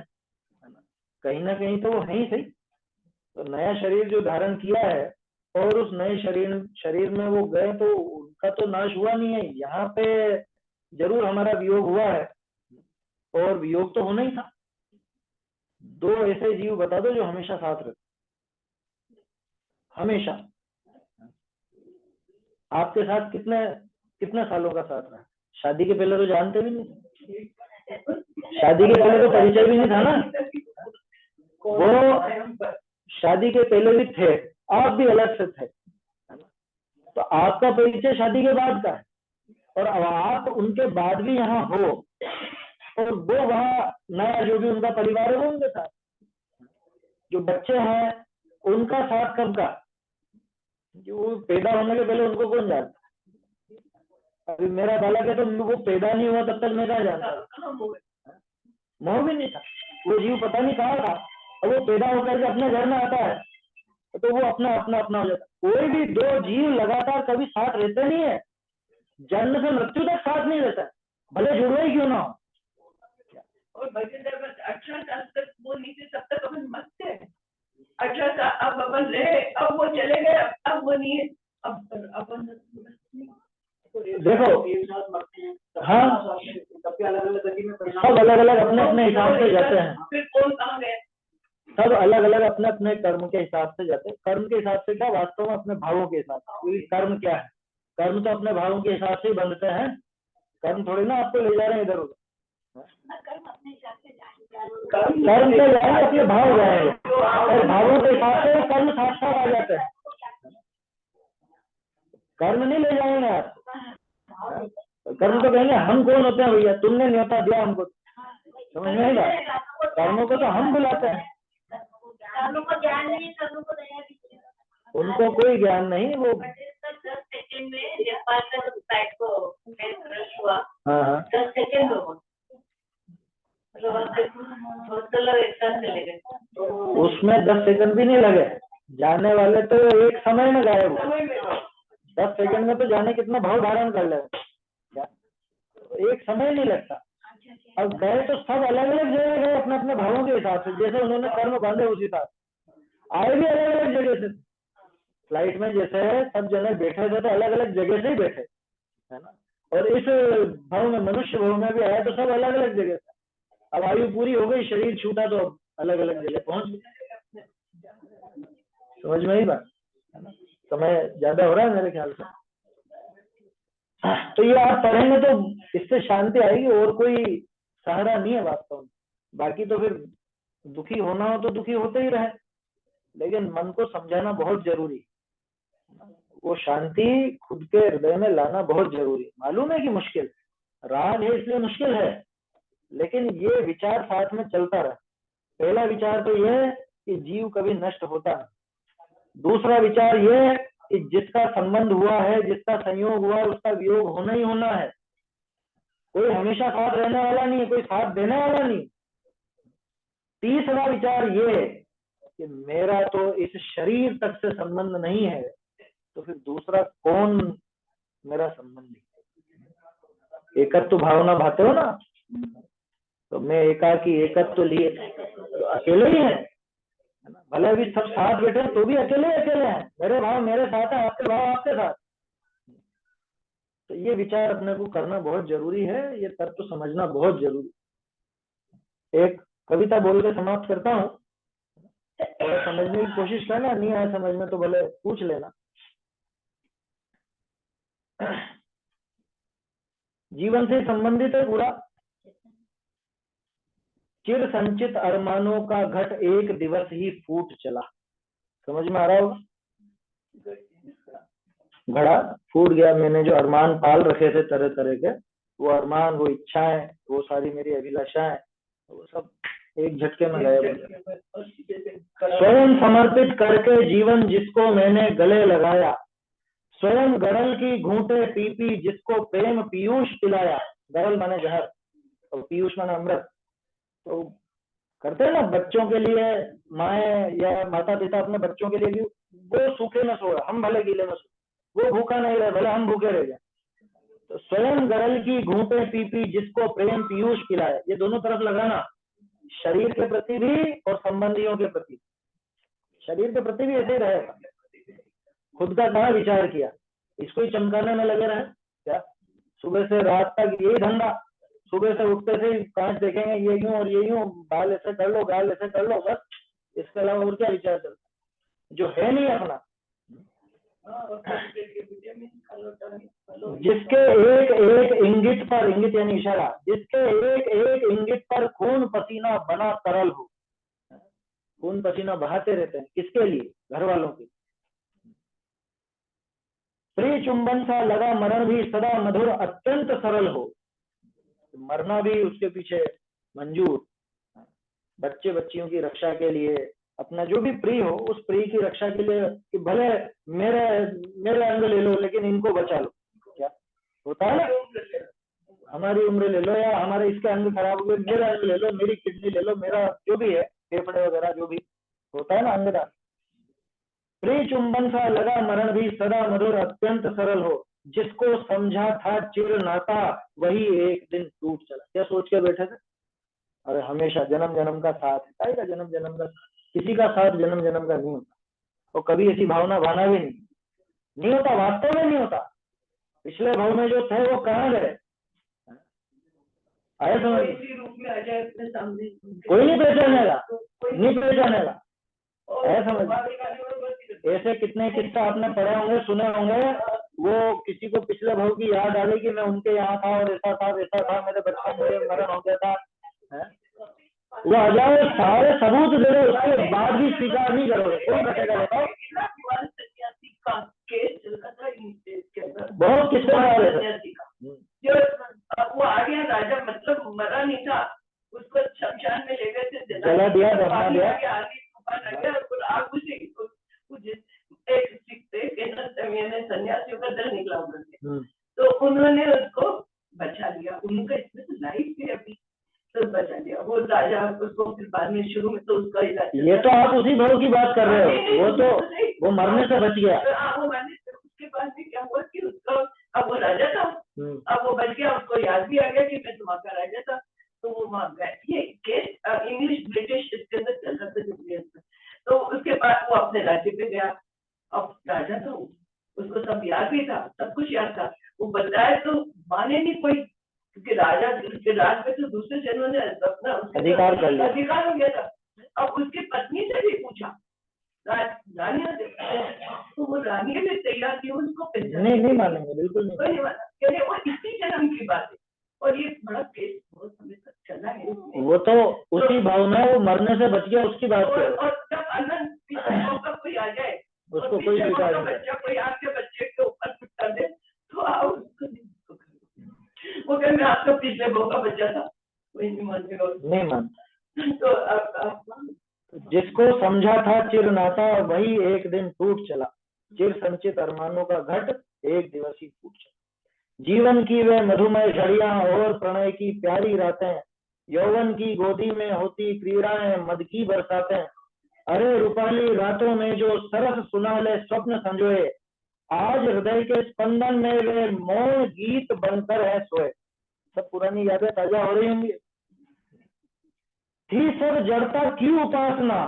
ना, कहीं ना कहीं तो वो है ही सही। तो नया शरीर जो धारण किया है और उस नए शरीर में वो गए तो उनका तो नाश हुआ नहीं है, यहाँ पे जरूर हमारा वियोग हुआ है, और वियोग तो होना ही था। दो ऐसे जीव बता दो जो हमेशा साथ रहते, हमेशा। आपके साथ कितने कितने सालों का साथ रहा? शादी के पहले तो जानते भी नहीं, शादी के पहले तो परिचय भी नहीं था ना, वो शादी के पहले भी थे, आप भी अलग से थे, तो आपका परिचय शादी के बाद का है, और अब आप उनके बाद भी यहाँ हो, और वो वहाँ नया जो भी उनका परिवार है वो उनके साथ, जो बच्चे हैं उनका साथ कब का, जो पैदा होने के पहले उनको कौन जानता? अभी मेरा बालक है तो वो पैदा नहीं हुआ तब तक मैं क्या जानता, मोह भी नहीं था, वो जीव पता नहीं कहाँ था, और वो पैदा होकर के अपने घर में आता है तो वो अपना अपना अपना हो जाता। कोई भी दो जीव लगातार कभी साथ रहते नहीं है, जन्म से मृत्यु तक साथ नहीं रहता, भले जुड़वा ही क्यों ना हो। और भजन 18 साल तक वो नीचे तब तक अपन मस्त है, 18 साल अब अपन रहे, अब वो चले गए, अब वो नहीं है, अब अपन देखो हाँ, सब अलग अलग अपने अपने हिसाब से जाते हैं, फिर कौन कहाँ गए, सब अलग अलग अपने अपने कर्म के हिसाब से जाते हैं। कर्म के हिसाब से क्या, वास्तव में अपने भावों के हिसाब से। कर्म क्या है, कर्म तो अपने भावों के हिसाब से ही बंधते हैं, कर्म थोड़ी ना आपको ले जा रहे हैं इधर उधर, कर्म तो जाएंगे अपने भाव जाएंगे, और भावों के हिसाब से कर्म साथ साथ आ जाते हैं, कर्म नहीं ले जाएंगे आप। कर्म तो कहेंगे हम कौन होते हैं भैया, तुमने न्योता दिया हमको, समझ में आएगा, कर्मों को तो हम बुलाते हैं, को ज्ञान नहीं, को दया भी, उनको कोई ज्ञान नहीं। वो 10 सेकंड में जयपाल का साइड को हुआ, हाँ 10 सेकंड हो, तो लोग एक साथ चले गए, उसमें 10 सेकंड भी नहीं लगे, जाने वाले तो एक समय में गायब हो, 10 सेकंड में तो जाने कितना भाव धारण कर ले, एक समय नहीं लगता। अब गए तो सब अलग अलग जगह गए अपने अपने भावों के हिसाब से, जैसे उन्होंने कर्म बांधे उसी हिसाब, आए भी अलग अलग जगह से, फ्लाइट में जैसे सब जने बैठे थे तो अलग अलग जगह से ही बैठे, है ना, और इस भाव में मनुष्य भाव में भी आया तो सब अलग अलग जगह से। अब आयु पूरी हो गई, शरीर छूटा तो अलग अलग जगह पहुंच गए, समझ में ही बात है ना। समय ज्यादा हो रहा है मेरे ख्याल से, तो ये आप पढ़ेंगे तो इससे शांति आएगी, और कोई सहारा नहीं है वास्तव में। बाकी तो फिर दुखी होना हो तो दुखी होते ही रहे, लेकिन मन को समझाना बहुत जरूरी, वो शांति खुद के हृदय में लाना बहुत जरूरी। मालूम है कि मुश्किल, राग है इसलिए मुश्किल है, लेकिन ये विचार साथ में चलता रहे। पहला विचार तो ये है कि जीव कभी नष्ट होता नहीं, दूसरा विचार ये है कि जिसका संबंध हुआ है, जिसका संयोग हुआ है, उसका वियोग होना ही होना है, कोई हमेशा साथ रहने वाला नहीं है, कोई साथ देने वाला नहीं। तीसरा विचार ये है कि मेरा तो इस शरीर तक से संबंध नहीं है, तो फिर दूसरा कौन मेरा संबंधी। एकत्व भावना भाते हो ना, तो मैं एकाकी एकत्व लिए तो अकेले ही है, भले भी सब साथ बैठे तो भी अकेले अकेले हैं, मेरे भाव मेरे साथ है, आपके भाव आपके साथ। तो ये विचार अपने को करना बहुत जरूरी है, ये तत्व समझना बहुत जरूरी। एक कविता बोल के समाप्त करता हूँ, और समझने की कोशिश करना, नहीं आया समझ में तो भले पूछ लेना। जीवन से संबंधित है पूरा। चिर संचित अरमानों का घट एक दिवस ही फूट चला। समझ में आ रहा होगा, घड़ा फूट गया, मैंने जो अरमान पाल रखे थे तरह तरह के, वो अरमान, वो इच्छाएं, वो सारी मेरी अभिलाषाएं, वो सब एक झटके में गए। स्वयं समर्पित करके जीवन जिसको मैंने गले लगाया, स्वयं गरल की घूंटे पी पी जिसको प्रेम पीयूष पिलाया। गरल माने जहर और पीयूष माने अमृत। तो करते हैं ना बच्चों के लिए, माए या माता पिता अपने बच्चों के लिए भी, वो सूखे में सोए, हम भले गीले में सोए, वो भूखा नहीं रहे, भले हम भूखे रह जाए। तो स्वयं गरल की घूंटे पी पी जिसको प्रेम पीयूष पिलाए, ये दोनों तरफ लगाना, शरीर के प्रति भी और संबंधियों के प्रति। शरीर के प्रति भी ऐसे ही रहेगा, खुद का कहाँ विचार किया, इसको ही चमकाने में लगे रहे क्या? सुबह से रात तक यही धंधा, सुबह से उठते से ही कांच देखेंगे, ये यूं और ये यूं, बाल ऐसे कर लो, गाल ऐसे कर लो, बस इसके अलावा और क्या विचार चलता जो है नहीं अपना। जिसके एक एक इंगित पर, इंगित यानी इशारा, जिसके एक एक इंगित पर खून पसीना बना तरल हो। खून पसीना बहाते रहते हैं, किसके लिए? घर वालों के। प्रिय चुंबन सा लगा मरण भी सदा मधुर अत्यंत सरल हो, मरना भी उसके पीछे मंजूर। बच्चे बच्चियों की रक्षा के लिए, अपना जो भी प्रिय हो उस प्रिय की रक्षा के लिए, कि भले मेरे अंग ले लो लेकिन इनको बचा लो। क्या होता है ना, हमारी उम्र ले लो या हमारे इसके अंग खराब हो गए, मेरा अंग ले लो, मेरी किडनी ले लो, मेरा जो भी है, फेफड़े वगैरह जो भी होता है ना अंगदान। प्रिय चुंबन सा लगा मरण भी सदा मधुर अत्यंत सरल हो, जिसको समझा था चिर नाता वही एक दिन टूट चला। क्या सोच के बैठे थे? अरे हमेशा जन्म जन्म का साथ है, का जन्म जन्म का, किसी का साथ जन्म जन्म का नहीं होता, और कभी ऐसी भावना भाना भी नहीं होता, वास्तव में नहीं होता। पिछले भाव में जो थे वो कहाँ गए? आए समझ? रूप में आ जाए अपने सामने, कोई नहीं पहचानेगा, नहीं पहचानेगा। आए समझ? ऐसे कितने किस्सा आपने पढ़े होंगे, सुने होंगे, वो किसी को पिछले भाव की याद आ गई कि मैं उनके यहाँ था और ऐसा था वैसा था, मेरे बचपन में मरण हो गया था, वो आ जाओ सारे सबूत दे दो, उसके बाद भी स्वीकार नहीं करोगे, कौन बचेगा बताओ? बहुत किस्से आ रहे थे। जो वो आ गया राजा, मतलब मरा नहीं था, उसको शमशान में ले गए थे, जला दिया, दफना दिया, सन्यासियों का दल निकला उधर से, तो उन्होंने उसको बचा लिया, उनका इसमें तो लाइफ है अभी, तो बचा लिया वो राजा। उसको फिर बाद में शुरू में तो उसका इलाज, ये तो आप उसी भाव की बात कर रहे हो, वो तो वो मरने से बच गया। वो मरने से, उसके बाद में क्या हुआ कि उसका, अब वो राजा था, अब वो बच गया, उसको याद भी आ गया कि मैं तुम्हारा राजा था, तो वो वहां गया। ये केस इंग्लिश ब्रिटिश इसके अंदर चल रहा था, तो उसके बाद वो अपने राज्य पे गया। अब राजा था, उसको सब याद भी था, सब कुछ याद था, वो बताए तो माने नहीं कोई, क्योंकि राजा के राज पे तो दूसरे जनों ने अपना अधिकार कर लिया, अधिकार हो गया था। अब उसकी पत्नी से भी पूछा, रानिया से, तो वो रानिया भी तैयार थी उसको नहीं मानेंगे, बिल्कुल नहीं माना, क्योंकि वो इसी जन्म की बात है, और ये बड़ा केस बहुत समय तक चला है। वो तो उसी भाव में वो मरने से बच गया, उसकी बात है। और जब अनंत का कोई आ जाए, उसको कोई स्वीकार नहीं, बच्चा कोई आपके बच्चे के ऊपर कर दे, तो आओ उसको, वो कहते मैं आपका पिछले भाव का बच्चा था, कोई नहीं मानेगा, नहीं मानता। तो अब जिसको समझा था चिर नाता वही एक दिन टूट चला, चिर संचित अरमानों का घट एक दिवस ही टूट चला। जीवन की वे मधुमय घड़ियां और प्रणय की प्यारी रातें, यौवन की गोदी में होती क्रीड़ाएं मद की बरसातें, अरे रूपाली रातों में जो सरस सुनाले स्वप्न संजोए, आज हृदय के स्पंदन में वे मौन गीत बनकर है सोए। सब पुरानी यादें ताजा हो रही होंगी। थी सब जड़ता की उपासना,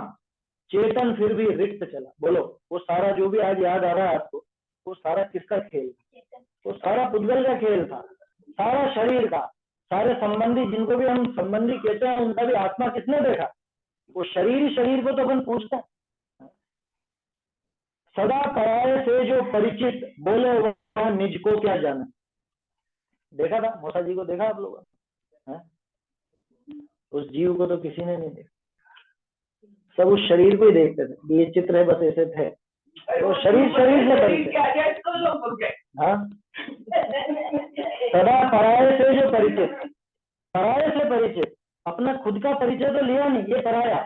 चेतन फिर भी रिक्त चला। बोलो, वो सारा जो भी आज याद आ रहा है आपको, वो सारा किसका खेल था? वो सारा पुद्गल का खेल था, सारा शरीर का, सारे संबंधी जिनको भी हम संबंधी कहते हैं उनका भी आत्मा किसने देखा? वो शरीर ही शरीर को तो अपन पूछते हैं। सदा पराये से जो परिचित, बोले वह निज को क्या जाना। देखा था मौसा जी को, देखा आप लोगों ने? उस जीव को तो किसी ने नहीं देखा, सब उस शरीर को ही देखते थे। ये चित्र है, बस ऐसे थे, तो शरीर से परिचित। हाँ, सदा पराये से जो परिचित, पराये से परिचित, अपना खुद का परिचय तो लिया नहीं, ये पराया।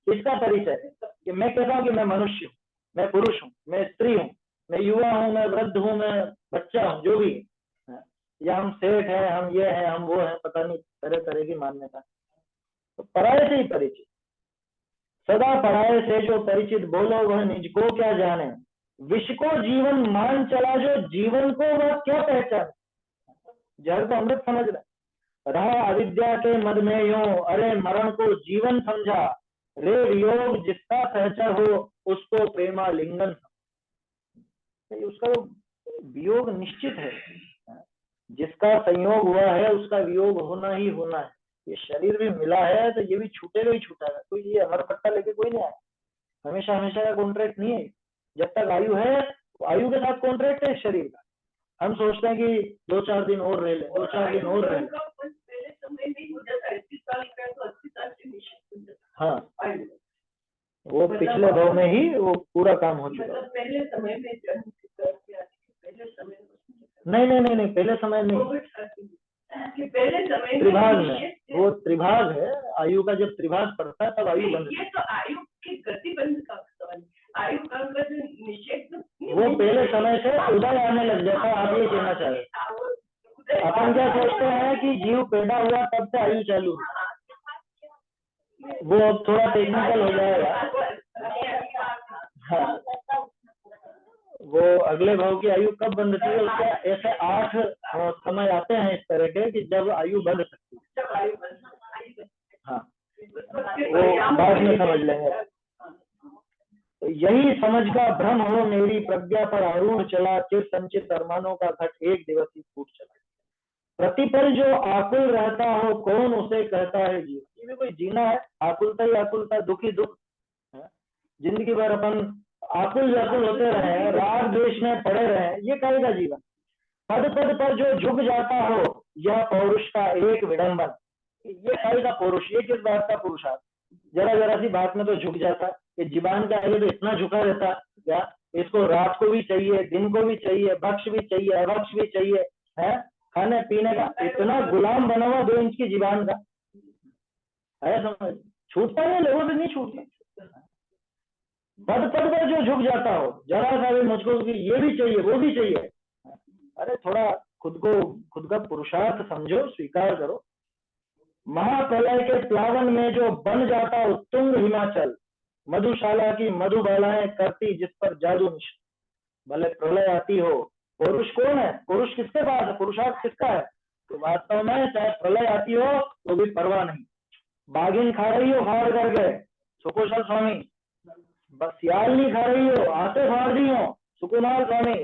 इसका परिचय कि मैं कहता हूँ कि मैं मनुष्य हूँ, मैं पुरुष हूँ, मैं स्त्री हूँ, मैं युवा हूँ, मैं वृद्ध हूँ, मैं बच्चा हूँ, जो भी, या हम सेठ है, हम ये है, हम वो है, पता नहीं तरह तरह की मान्यता। तो पराये से ही परिचित, सदा पराये से जो परिचित, बोलो वह निज को क्या जाने। विष को जीवन मान चला जो जीवन को वह क्या पहचान। जहर को अमृत समझ रहा अविद्या के मद में यूं, अरे मरण को जीवन समझा। रे वियोग जिसका सहचर हो, उसको प्रेमा लिंगन। उसका वियोग निश्चित है, जिसका संयोग हुआ है उसका वियोग होना ही होना है। ये शरीर भी मिला है तो ये भी छूटेगा ही छूटेगा। तो ये अमर पट्टा लेके कोई नहीं आया, हमेशा हमेशा का कॉन्ट्रैक्ट नहीं है। जब तक आयु है तो आयु के साथ कॉन्ट्रैक्ट है शरीर का। हम सोचते हैं कि 2-4 दिन और रह ले, 2-4 दिन और रह ले। हाँ, वो पिछले भाव में ही वो पूरा काम हो चुका। पहले समय में नहीं, पहले समय नहीं, पहले समय त्रिभाग में, वो त्रिभाग है। आयु का जब त्रिभाग पड़ता है तब आयु बंद। ये तो आयु की गति बंद का सवाल, आयु का निषेध वो पहले समय से उदय आने लग जाता है। आप ये कहना चाह रहे, अपन क्या सोचते हैं कि जीव पैदा हुआ तब से आयु चालू, वो अब थोड़ा टेक्निकल हो जाएगा। हाँ, वो अगले भाव की आयु कब बंद होती है, उसका ऐसे 8 समय आते हैं इस तरह के कि जब आयु बंद सकती है। हाँ, वो बाद में समझ लेंगे। तो यही समझ का भ्रम हो मेरी प्रज्ञा पर आरूढ़ चला, चिर संचित अरमानों का घट एक दिवस ही फूट चला। प्रतिपल जो आकुल रहता हो, कौन उसे कहता है जीव। ये भी कोई जीना है, आकुलता ही आकुलता, दुखी दुख। जिंदगी भर अपन आकुल व्याकुल होते रहे, राग द्वेष में पड़े रहे, ये कहेगा जीवन। पद पद पर जो झुक जाता हो, यह पौरुष का एक विडंबन। ये कहेगा पुरुष। ये किस बात का पुरुषार्थ, जरा जरा सी बात में तो झुक जाता। ये जीवान का आगे तो इतना झुका रहता क्या, इसको रात को भी चाहिए, दिन को भी चाहिए, भक्ष भी चाहिए, अभक्ष भी चाहिए, है खाने पीने का। इतना गुलाम बना हुआ 2 इंच की जीवान का है, समझ छूटता नहीं, लोगों से नहीं छूटता। पद पद पर जो झुक जाता हो, जरा सा भी मुझको ये भी चाहिए वो भी चाहिए। अरे थोड़ा खुद का पुरुषार्थ समझो, स्वीकार करो। महाप्रलय के प्लावन में जो बन जाता उत्तुंग हिमाचल, मधुशाला की मधुबालाएं करती जिस पर जादू निश। भले प्रलय आती हो, पुरुष कौन है, पुरुष किसके पास है, पुरुषार्थ किसका है। तो वास्तव में चाहे प्रलय आती हो तो भी परवाह नहीं। बागिन खा रही हो फाड़ करके, सुकुशल स्वामी, बस सियाल नहीं खा रही हो, आते फाड़ दी हो, सुकुमार स्वामी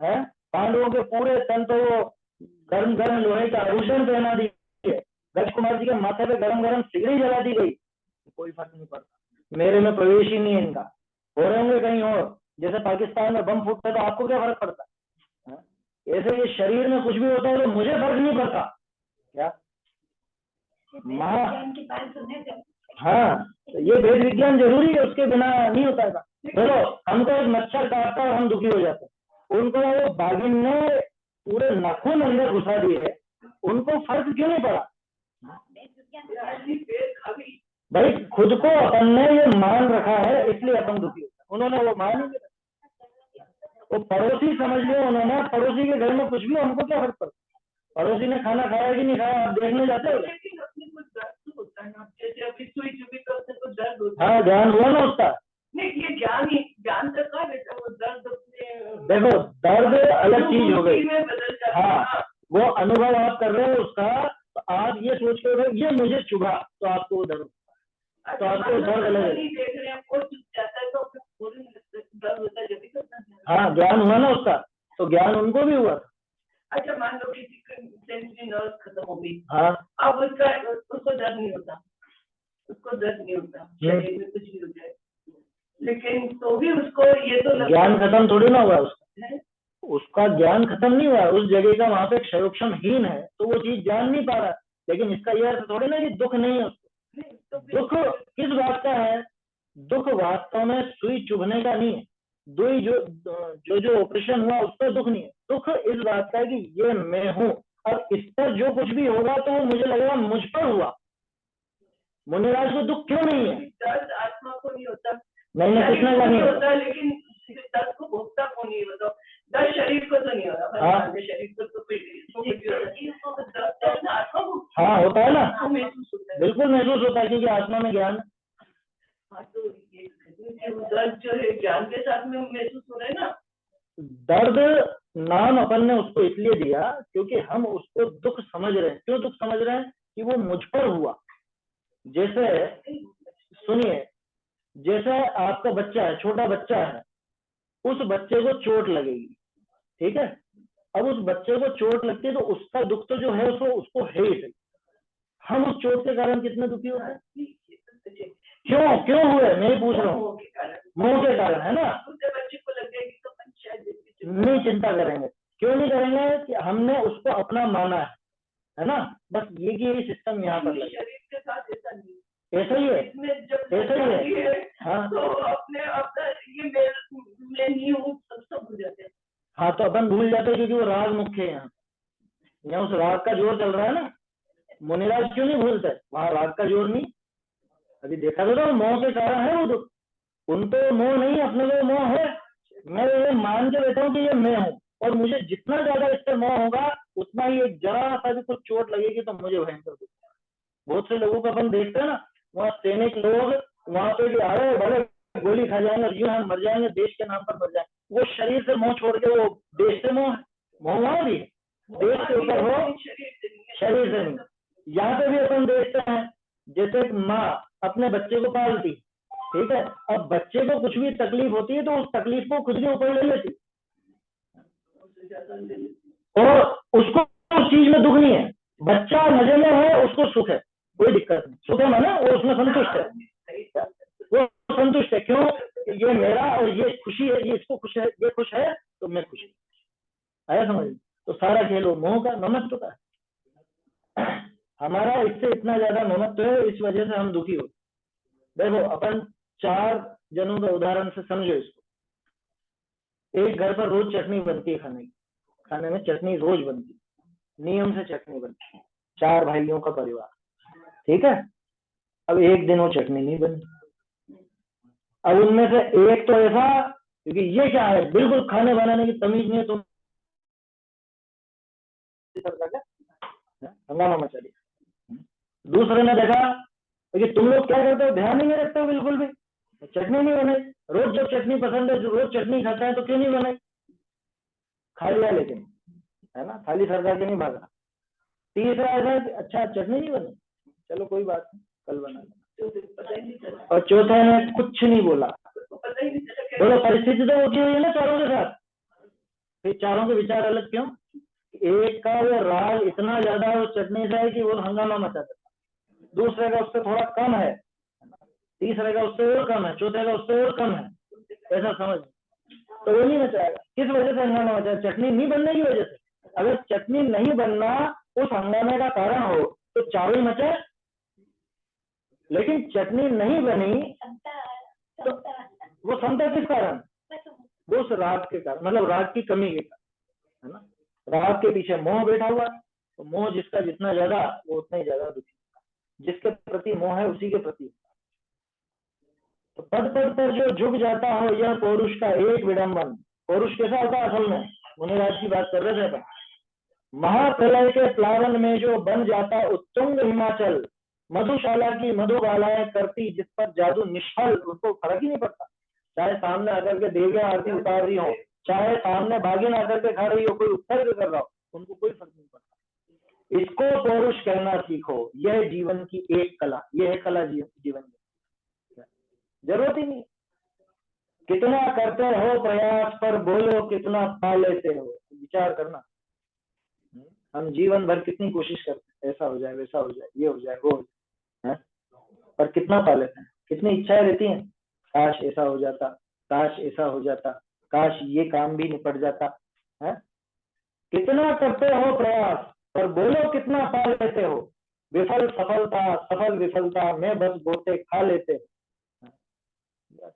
है। पांडवों के पूरे तन तो वो गर्म गर्म लोहे का आभूषण पहना दिए, राजकुमार जी के माथे पे गरम गरम सिगड़ी जला दी गई, कोई फर्क नहीं पड़ता। मेरे में प्रवेश ही नहीं है इनका। हो रहे होंगे कहीं और, जैसे पाकिस्तान में बम फूटता है तो आपको क्या फर्क पड़ता है, ऐसे ये शरीर में कुछ भी होता है तो मुझे फर्क नहीं पड़ता क्या। हाँ, तो ये वेद विज्ञान जरूरी है, उसके बिना नहीं होता है। चलो, हमको एक मच्छर काटता है और हम दुखी हो जाते हैं, उनको वो बागिन ने पूरे नाखून अंदर घुसा दिए, उनको फर्क क्यों नहीं पड़ा। भाई खुद को अपन ने ये मान रखा है इसलिए अपन दुखी होता है, उन्होंने वो मान ही नहीं रखा। वो पड़ोसी समझ लिया उन्होंने, पड़ोसी के घर में कुछ भी, हमको क्या फर्क पड़ता। पड़ोसी ने खाना खाया कि नहीं खाया आप देखने जाते हो। हाँ, ज्ञान हुआ ना उसका। नहीं, ये ज्ञान तक का वो दर्द, देखो दर्द अलग चीज हो गई। हाँ, वो अनुभव आप कर रहे हो उसका, तो आप ये सोच के ये मुझे चुभा तो आपको दर्द, तो आपको दर्द अलग है। हाँ, ज्ञान हुआ ना उसका, तो ज्ञान उनको भी हुआ। अच्छा, मान लो किसी नर्व खत्म हो गई, हाँ, अब उसको दर्द नहीं होता, शरीर में कुछ भी हो जाए, लेकिन तो भी उसको ये तो ज्ञान खत्म थोड़ी ना हुआ उसका ज्ञान खत्म नहीं हुआ, उस जगह का वहां पे क्षयोक्षम हीन है तो वो चीज जान नहीं पा रहा। लेकिन इसका यह अर्थ थोड़ी ना कि दुख नहीं है उसको। दुख किस बात का है, दुख वास्तव में सुई चुभने का नहीं है। दुई जो ऑपरेशन हुआ उसका दुख नहीं है, दुख इस बात का है कि ये मैं हूँ और इस पर जो कुछ भी होगा तो वो मुझे लगेगा मुझ पर हुआ। मुनिराज को दुख क्यों नहीं है, दर्द आत्मा को नहीं होता, नहीं कृष्ण का नहीं होता, लेकिन दर्द को भोगता को नहीं होता, दर्द शरीर को तो नहीं होता। हाँ, शरीर को तो हाँ होता है ना, बिल्कुल महसूस होता है क्योंकि आत्मा में ज्ञान। हाँ तो ये दर्द जो है ज्ञान के साथ में महसूस हो रहा है ना। दर्द नाम अपन ने उसको इसलिए दिया क्योंकि हम उसको दुख समझ रहे हैं। क्यों दुख समझ रहे हैं? कि वो मुझ पर हुआ। जैसे सुनिए, जैसे आपका बच्चा है, छोटा बच्चा है, उस बच्चे को चोट लगेगी, ठीक है। अब उस बच्चे को चोट लगती है तो उसका दुख तो जो है उसको है ही सही। हम उस चोट के कारण कितने दुखी होते हैं? क्यों हुए मैं पूछ रहा हूँ? मोह के कारण, है ना। बच्चे को लगेगी तो नहीं चिंता करेंगे। क्यों नहीं करेंगे? कि हमने उसको अपना माना है ना। बस यही सिस्टम यहाँ पर लगे। शरीर के साथ ऐसा नहीं, ऐसा ही है, ऐसा ही है। हाँ तो अपने ये मैं नहीं हूँ सब भूल जाते हैं। हाँ तो अपन भूल जाते हैं क्योंकि वो राग मुख्य है। यहाँ उस राग का जोर चल रहा है ना। मुनिराज क्यों नहीं भूलते? वहां राग का जोर नहीं। अभी देखा तो मोह के कारण है वो दुख। उनको मोह नहीं, अपने को मोह है। मैं ये मान के बैठा हूँ कि ये मैं हूँ, और मुझे जितना ज्यादा इससे मोह होगा उतना ही एक जरा सा भी कुछ चोट लगेगी तो मुझे भयंकर दुख। बहुत से लोगों को अपन देखते हैं ना, वहाँ सैनिक लोग वहां पे भी आ रहे हैं, भले गोली खा जाएंगे, यूं हम मर जाएंगे, देश के नाम पर मर जाएंगे। वो शरीर से मोह छोड़ के वो देश से मोह वहां भी देश के ऊपर हो, शरीर से नहीं। यहाँ पे भी अपन देखते हैं, जैसे माँ अपने बच्चे को पालती, ठीक है। अब बच्चे को कुछ भी तकलीफ होती है तो उस तकलीफ को खुद के ऊपर ले लेती, और उसको उस चीज में दुख नहीं है। बच्चा मजे में है, उसको सुख है, कोई दिक्कत नहीं। सुख है माना वो उसमें संतुष्ट है, वो संतुष्ट है। क्यों? ये मेरा और ये खुशी है, ये इसको खुश है, ये खुश है तो मैं खुश आया समझ। तो सारा खेल वो मोह का, ममत्व का। हमारा इससे इतना ज्यादा ममत्व है, इस वजह से हम दुखी हो। देखो अपन 4 जनों का उदाहरण से समझो इसको। एक घर पर रोज चटनी बनती है, खाने में चटनी रोज बनती है, नियम से चटनी बनती है। 4 भाइयों का परिवार, ठीक है। अब एक दिन वो चटनी नहीं बनी। अब उनमें से एक तो ऐसा, क्योंकि ये क्या है, बिल्कुल खाने बनाने की तमीज नहीं है, तुम हंगामा मचा दिया। दूसरे ने देखा कि तुम लोग क्या करते हो, ध्यान ही नहीं रखते हो बिल्कुल भी, चटनी नहीं बनाई। रोज जब चटनी पसंद है, रोज चटनी खाता है, तो क्यों नहीं बनाई? खा लिया लेकिन, है ना, थाली सरका के नहीं भागा। तीसरा ऐसा, अच्छा चटनी नहीं बनी, चलो कोई बात नहीं, कल बना लेना। और चौथा ने कुछ नहीं बोला। बोलो परिस्थिति तो होती हुई है ना चारों के साथ। फिर चारों के विचार अलग क्यों? एक का वो राग इतना ज्यादा उस चटनी से है कि वो हंगामा मचा देता, दूसरे का उससे थोड़ा कम है, तीसरे का उससे और कम है, चौथे का उससे और कम है, ऐसा समझ। तो वो नहीं मचाएगा। किस वजह से हंगामा मचा? चटनी नहीं बनने की वजह से। अगर चटनी नहीं बनना उस हंगामे का कारण हो तो चारों ही मचे। लेकिन चटनी नहीं बनी तो वो क्षमता किस कारण? वो उस राग के कारण, मतलब राग की कमी के कारण, है ना। राग के पीछे मोह बैठा हुआ है, तो मोह जिसका जितना ज्यादा वो उतना ही ज्यादा दुखी। जिसके प्रति मोह है उसी के प्रति। तो पद पद पर जो झुक जाता हो यह पौरुष का एक विडंबन। पौरुष कैसा होता है? असल में मुनिराज की बात कर रहे थे। महाप्रलय के प्लावन में जो बन जाता उत्तुंग हिमाचल, मधुशाला की मधुबालाएं करती जिस पर जादू निष्फल, उनको फर्क ही नहीं पड़ता। चाहे सामने आकर के देवियां आरती उतार रही हो, चाहे सामने भागिन आकर के खा रही हो, कोई उत्सर्ग कर रहा हो, उनको कोई फर्क नहीं पड़ता। इसको पौरुष कहना सीखो, यह जीवन की एक कला, यह है कला जीवन की, जरूरत ही नहीं। कितना करते हो प्रयास पर बोलो कितना पा लेते हो। विचार करना, हम जीवन भर कितनी कोशिश करते हैं, ऐसा हो जाए, वैसा हो जाए, ये हो जाए, वो हो जाए, पर कितना पा लेते हैं? कितनी इच्छाएं रहती हैं, काश ऐसा हो जाता, काश ऐसा हो जाता, काश ये काम भी निपट जाता है। कितना करते हो प्रयास पर बोलो कितना पा लेते हो। विफल सफलता, सफल विफलता में बस गोते खा लेते हो।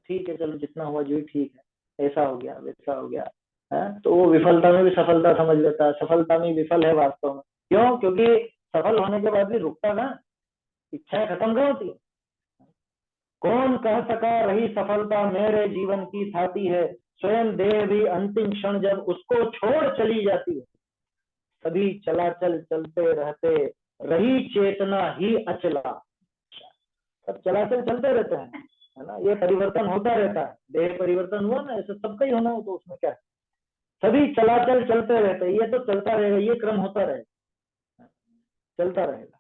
ठीक है चलो जितना हुआ जो ठीक है, ऐसा हो गया वैसा हो गया है। तो वो विफलता में भी सफलता समझ लेता है, सफलता में विफल है वास्तव में। क्यों? क्योंकि सफल होने के बाद भी रुकता ना, इच्छाएं खत्म क्यों होती है? कौन कह सका रही सफलता मेरे जीवन की थाती है, स्वयं देह भी अंतिम क्षण जब उसको छोड़ चली जाती है। सभी चलाचल चलते रहते, रही चेतना ही अचला। सब चलाचल चलते रहते हैं, है ना। ये परिवर्तन होता रहता है, देह परिवर्तन हुआ ना, ऐसे सबका ही होना हो तो उसमें क्या है, सभी चलाचल चलते रहते हैं, ये तो चलता रहेगा, ये क्रम होता रहेगा, चलता रहेगा।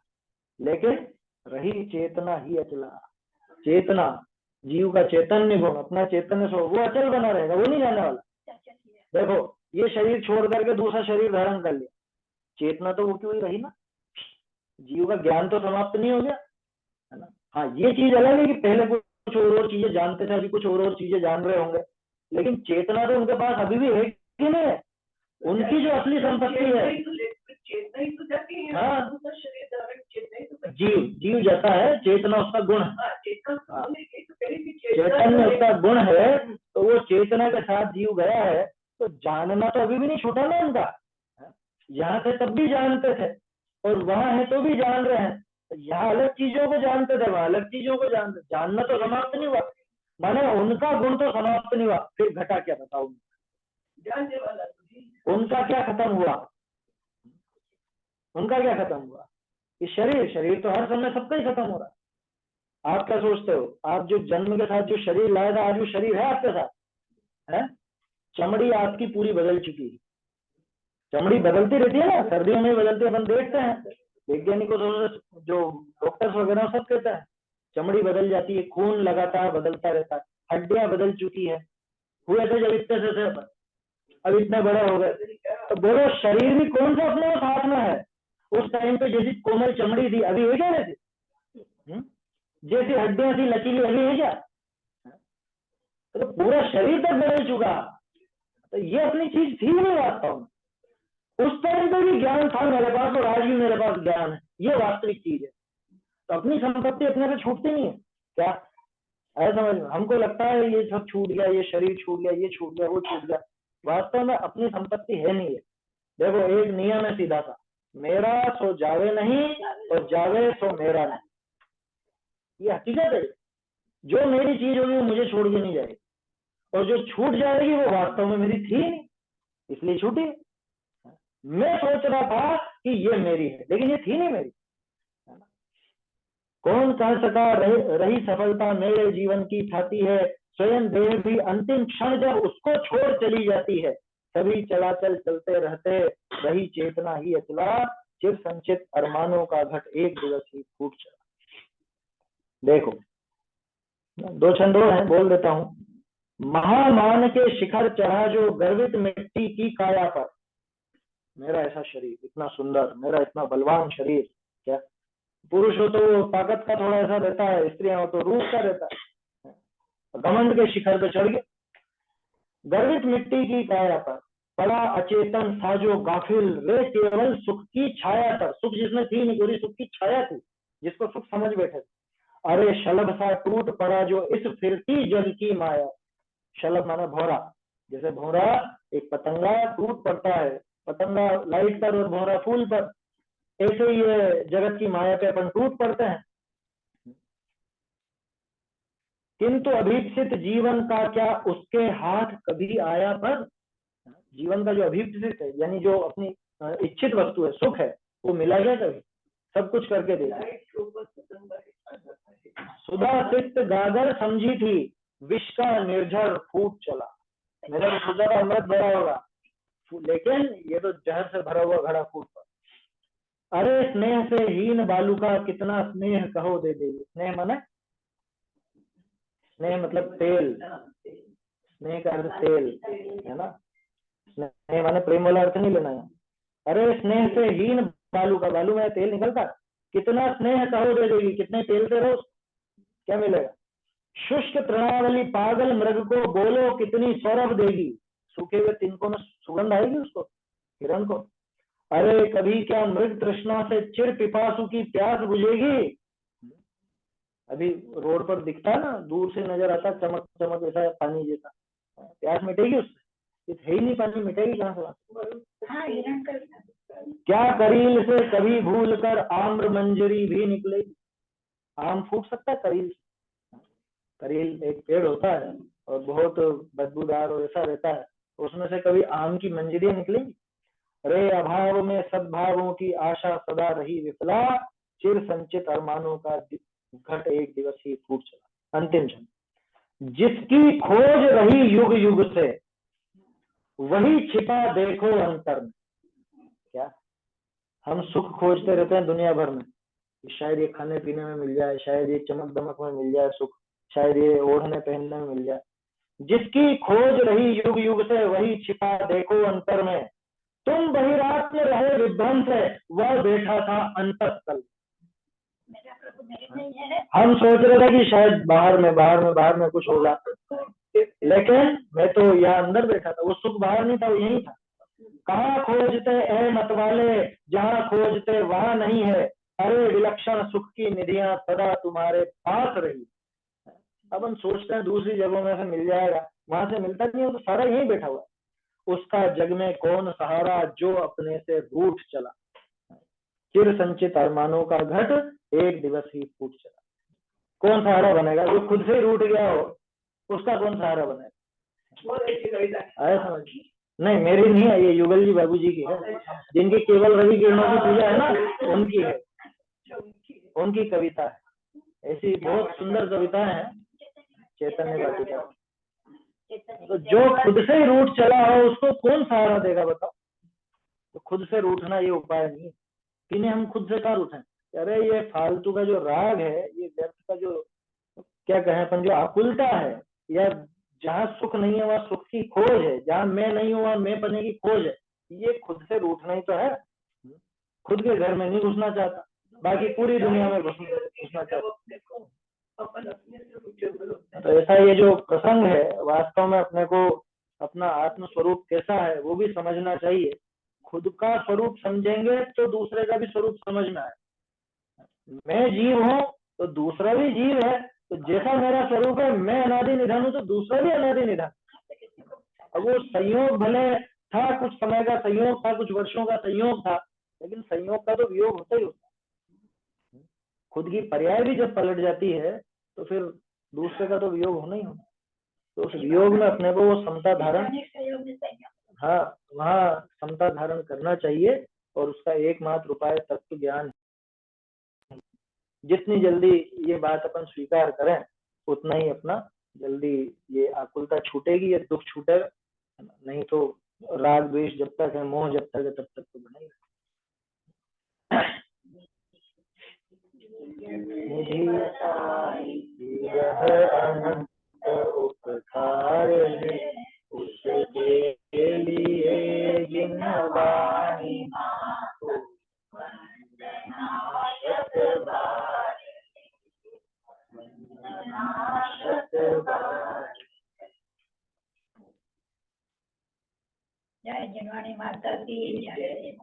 लेकिन रही चेतना ही अचला, चेतना जीव का चैतन्य गुण, अपना चैतन्य स्वरूप वो अचल बना रहेगा, वो नहीं जाने वाला। देखो ये शरीर छोड़ करके दूसरा शरीर धारण कर लिया, चेतना तो वो क्यों ही रही ना, जीव का ज्ञान तो समाप्त नहीं हो गया, है ना। हाँ ये चीज अलग है कि पहले कुछ और चीजें जानते थे, अभी कुछ और चीजें जान रहे होंगे, लेकिन चेतना तो उनके पास अभी भी है कि नहीं है, उनकी जो असली संपत्ति है। चेतना ही तो जाती है, हाँ दूसरा शरीर धारण चेतना ही तो जीव, जीव जैसा है, चेतना उसका गुण है, चैतन्य उसका गुण है, तो वो चेतना के साथ जीव गया है, तो जानना तो अभी भी नहीं छूटा ना उनका, यहाँ थे तब भी जानते थे और वहां है तो भी जान रहे हैं, यहाँ अलग चीजों को जानते थे, वहां अलग चीजों को जानते, जानना तो समाप्त नहीं हुआ, माने उनका गुण तो समाप्त नहीं हुआ, फिर घटा क्या बताओ, जानने वाला उनका क्या खत्म हुआ, उनका क्या खत्म हुआ, ये शरीर तो हर समय सबका ही खत्म हो रहा है। आप क्या सोचते हो, आप जो जन्म के साथ जो शरीर लाया था, आज वो शरीर है आपके साथ, है? चमड़ी आपकी पूरी बदल चुकी है, चमड़ी बदलती रहती है ना, सर्दियों में बदलती है, अपन देखते हैं, वैज्ञानिकों जो डॉक्टर्स वगैरह सब कहते हैं चमड़ी बदल जाती है, खून लगातार बदलता रहता है, हड्डियां बदल चुकी है, हुए थे जब इतने से थे, अब इतने बड़े हो गए, तो बोलो शरीर भी कौन सा अपने साथ में है, उस टाइम पे जैसी कोमल चमड़ी थी अभी है क्या वैसे, जैसी हड्डियां थी लचीली अभी है क्या, तो पूरा शरीर तक बदल चुका, तो ये अपनी चीज थी नहीं वास्तव में, उस टाइम पे भी ज्ञान था मेरे पास और आज भी मेरे पास ज्ञान है, ये वास्तविक चीज है। तो अपनी संपत्ति अपने से छूटती नहीं है क्या, ऐसा समझ, हमको लगता है ये सब छूट गया, ये शरीर छूट गया, ये छूट गया, वो छूट गया, वास्तव में अपनी संपत्ति है नहीं है। देखो एक नियम है सीधा सा, मेरा सो जावे नहीं और जावे सो मेरा नहीं, ये हकीकत है, जो मेरी चीज होगी वो मुझे छोड़ के नहीं जाएगी, और जो छूट जाएगी वो वास्तव में मेरी थी नहीं, इसलिए छूटी। मैं सोच रहा था कि ये मेरी है, लेकिन ये थी नहीं मेरी। कौन कह सका रही सफलता मेरे जीवन की खाती है, स्वयं देह भी अंतिम क्षण जब उसको छोड़ चली जाती है, सभी चलाचल चलते रहते, रही चेतना ही अचला, चिर संचित अरमानों का घट एक दिवस ही फूट चला। देखो दो छंद और हैं, बोल देता हूं। महामान के शिखर चढ़ा जो गर्वित मिट्टी की काया पर, मेरा ऐसा शरीर इतना सुंदर, मेरा इतना बलवान शरीर, क्या पुरुष हो तो ताकत का थोड़ा ऐसा रहता है, स्त्रियां हो तो रूप का रहता है, घमंड के शिखर पे चढ़ गए, गर्वित मिट्टी की काया पर पड़ा अचेतन था जो गाफिल, वे केवल सुख की छाया पर, सुख जिसमें थी नहीं, पूरी सुख की छाया थी, जिसको सुख समझ बैठे, अरे शलभ सा टूट पड़ा जो इस फिरती जग की माया, शलभ माना भौरा, जैसे भौरा एक पतंगा टूट पड़ता है, पतंगा लाइट पर और भौरा फूल पर, ऐसे ही ये जगत की माया पे अपन टूट पड़ते हैं। किंतु अभीप्सित जीवन का क्या उसके हाथ कभी आया पर, जीवन का जो अभीप्सित है यानी जो अपनी इच्छित वस्तु है, सुख है, वो मिला क्या कभी, सब कुछ करके दे, सुधा सिक्त गागर समझी थी, विष का निर्झर फूट चला, मेरा तो सुधा का अमृत भरा होगा, लेकिन ये तो जहर से भरा हुआ घड़ा फूट पड़ा। अरे स्नेह से हीन बालू का कितना स्नेह कहो दे दे, स्नेह माने, स्नेह मतलब तेल, स्नेह का अर्थ तेल है ना, स्नेह माने प्रेम वाला अर्थ नहीं लेना है। अरे स्नेह से हीन बालू का, बालू में तेल निकलता, कितना स्नेह कहो दे देगी, कितने तेल से रोज क्या मिलेगा, शुष्क तृणावली पागल मृग को बोलो कितनी सौरभ देगी, सूखे हुए तिनकों में सुगंध आएगी उसको, हिरण को। अरे कभी क्या मृग तृष्णा से चिर पिपासु की प्यास बुझेगी, अभी रोड पर दिखता ना, दूर से नजर आता चमक चमक ऐसा पानी जैसा, प्यास मिटेगी उससे, है ही नहीं पानी, मिटेगी कहाँ से। क्या करील से कभी भूल कर आम्र मंजरी भी निकलेगी, आम फूट सकता है करील, करील एक पेड़ होता है और बहुत बदबूदार और ऐसा रहता है, उसमें से कभी आम की मंजरियां निकलेंगी। रे अभाव में सद्भावों की आशा सदा रही विफला, चिर संचित अरमानों का घट एक दिवस ही फूट चला, अंतिम क्षण। जिसकी खोज रही युग युग से वही छिपा देखो अंतर में। क्या हम सुख खोजते रहते हैं दुनिया भर में, शायद ये खाने पीने में मिल जाए, शायद ये चमक दमक में मिल जाए सुख, शायद ये ओढ़ने पहनने में मिल जाए। जिसकी खोज रही युग युग से वही छिपा देखो अंतर में। तुम बहिरात में रहे विभ्रम से, वह बैठा था अंतस्थल। हम सोच रहे थे कि शायद बाहर में कुछ होगा, लेकिन मैं तो यहाँ अंदर बैठा था, वो सुख बाहर नहीं था, वो यही था। कहाँ खोजते ए मतवाले, जहाँ खोजते वहां नहीं है। अरे विलक्षण सुख की निधियां सदा तुम्हारे पास रही। अब हम सोचते हैं दूसरी जगहों में से मिल जाएगा, वहां से मिलता नहीं है, तो सारा यहीं बैठा हुआ है। उसका जग में कौन सहारा, जो अपने से रूठ चला। चिर संचित अरमानों का घट एक दिवस ही फूट चला। कौन सहारा बनेगा? जो खुद से रूठ गया हो उसका कौन सहारा बनेगा? आया समझ? नहीं मेरी नहीं है, ये युगल जी बाबू जी की है, जिनकी केवल रवि किरणों की पूजा है ना, उनकी है, उनकी कविता है। ऐसी बहुत सुंदर कविताएं हैं चैतन्य वाटिका। तो जो खुद से ही रूठ चला हो उसको कौन सहारा देगा बताओ? तो खुद से रूठना ये उपाय नहीं है। किन्हें हम खुद से कहाँ रूठें? अरे ये फालतू का जो राग है, ये व्यर्थ का जो क्या कहें अपन, जो आकुलता है, या जहाँ सुख नहीं है वहाँ सुख की खोज है, जहाँ मैं नहीं हूँ वहाँ मैं बने की खोज है, ये खुद से रूठना ही तो है। खुद के घर में नहीं घुसना चाहता, बाकी पूरी दुनिया में घुसना चाहता। तो ऐसा ये जो प्रसंग है, वास्तव में अपने को अपना आत्म स्वरूप कैसा है वो भी समझना चाहिए। खुद का स्वरूप समझेंगे तो दूसरे का भी स्वरूप समझ में आए। मैं जीव हूँ तो दूसरा भी जीव है, तो जैसा मेरा स्वरूप है, मैं अनादि निधन हूँ तो दूसरा भी अनादि निधन। अब वो संयोग भले था, कुछ समय का संयोग था, कुछ वर्षों का संयोग था, लेकिन संयोग का तो वियोग होता ही होता। खुद की पर्याय भी जब पलट जाती है तो फिर दूसरे का तो वियोग होना ही होना। तो उस वियोग में अपने को वो समता धारण, हाँ वहाँ समता धारण करना चाहिए। और उसका एकमात्र उपाय तत्व ज्ञान। जितनी जल्दी ये बात अपन स्वीकार करें उतना ही अपना जल्दी ये आकुलता छूटेगी, ये दुख छूटेगा। नहीं तो राग द्वेष जब तक है, मोह जब तक है, तब तक तो बनेगा। उपकार उसके लिए जिन्हवानी जय जिनवानी माता की जय।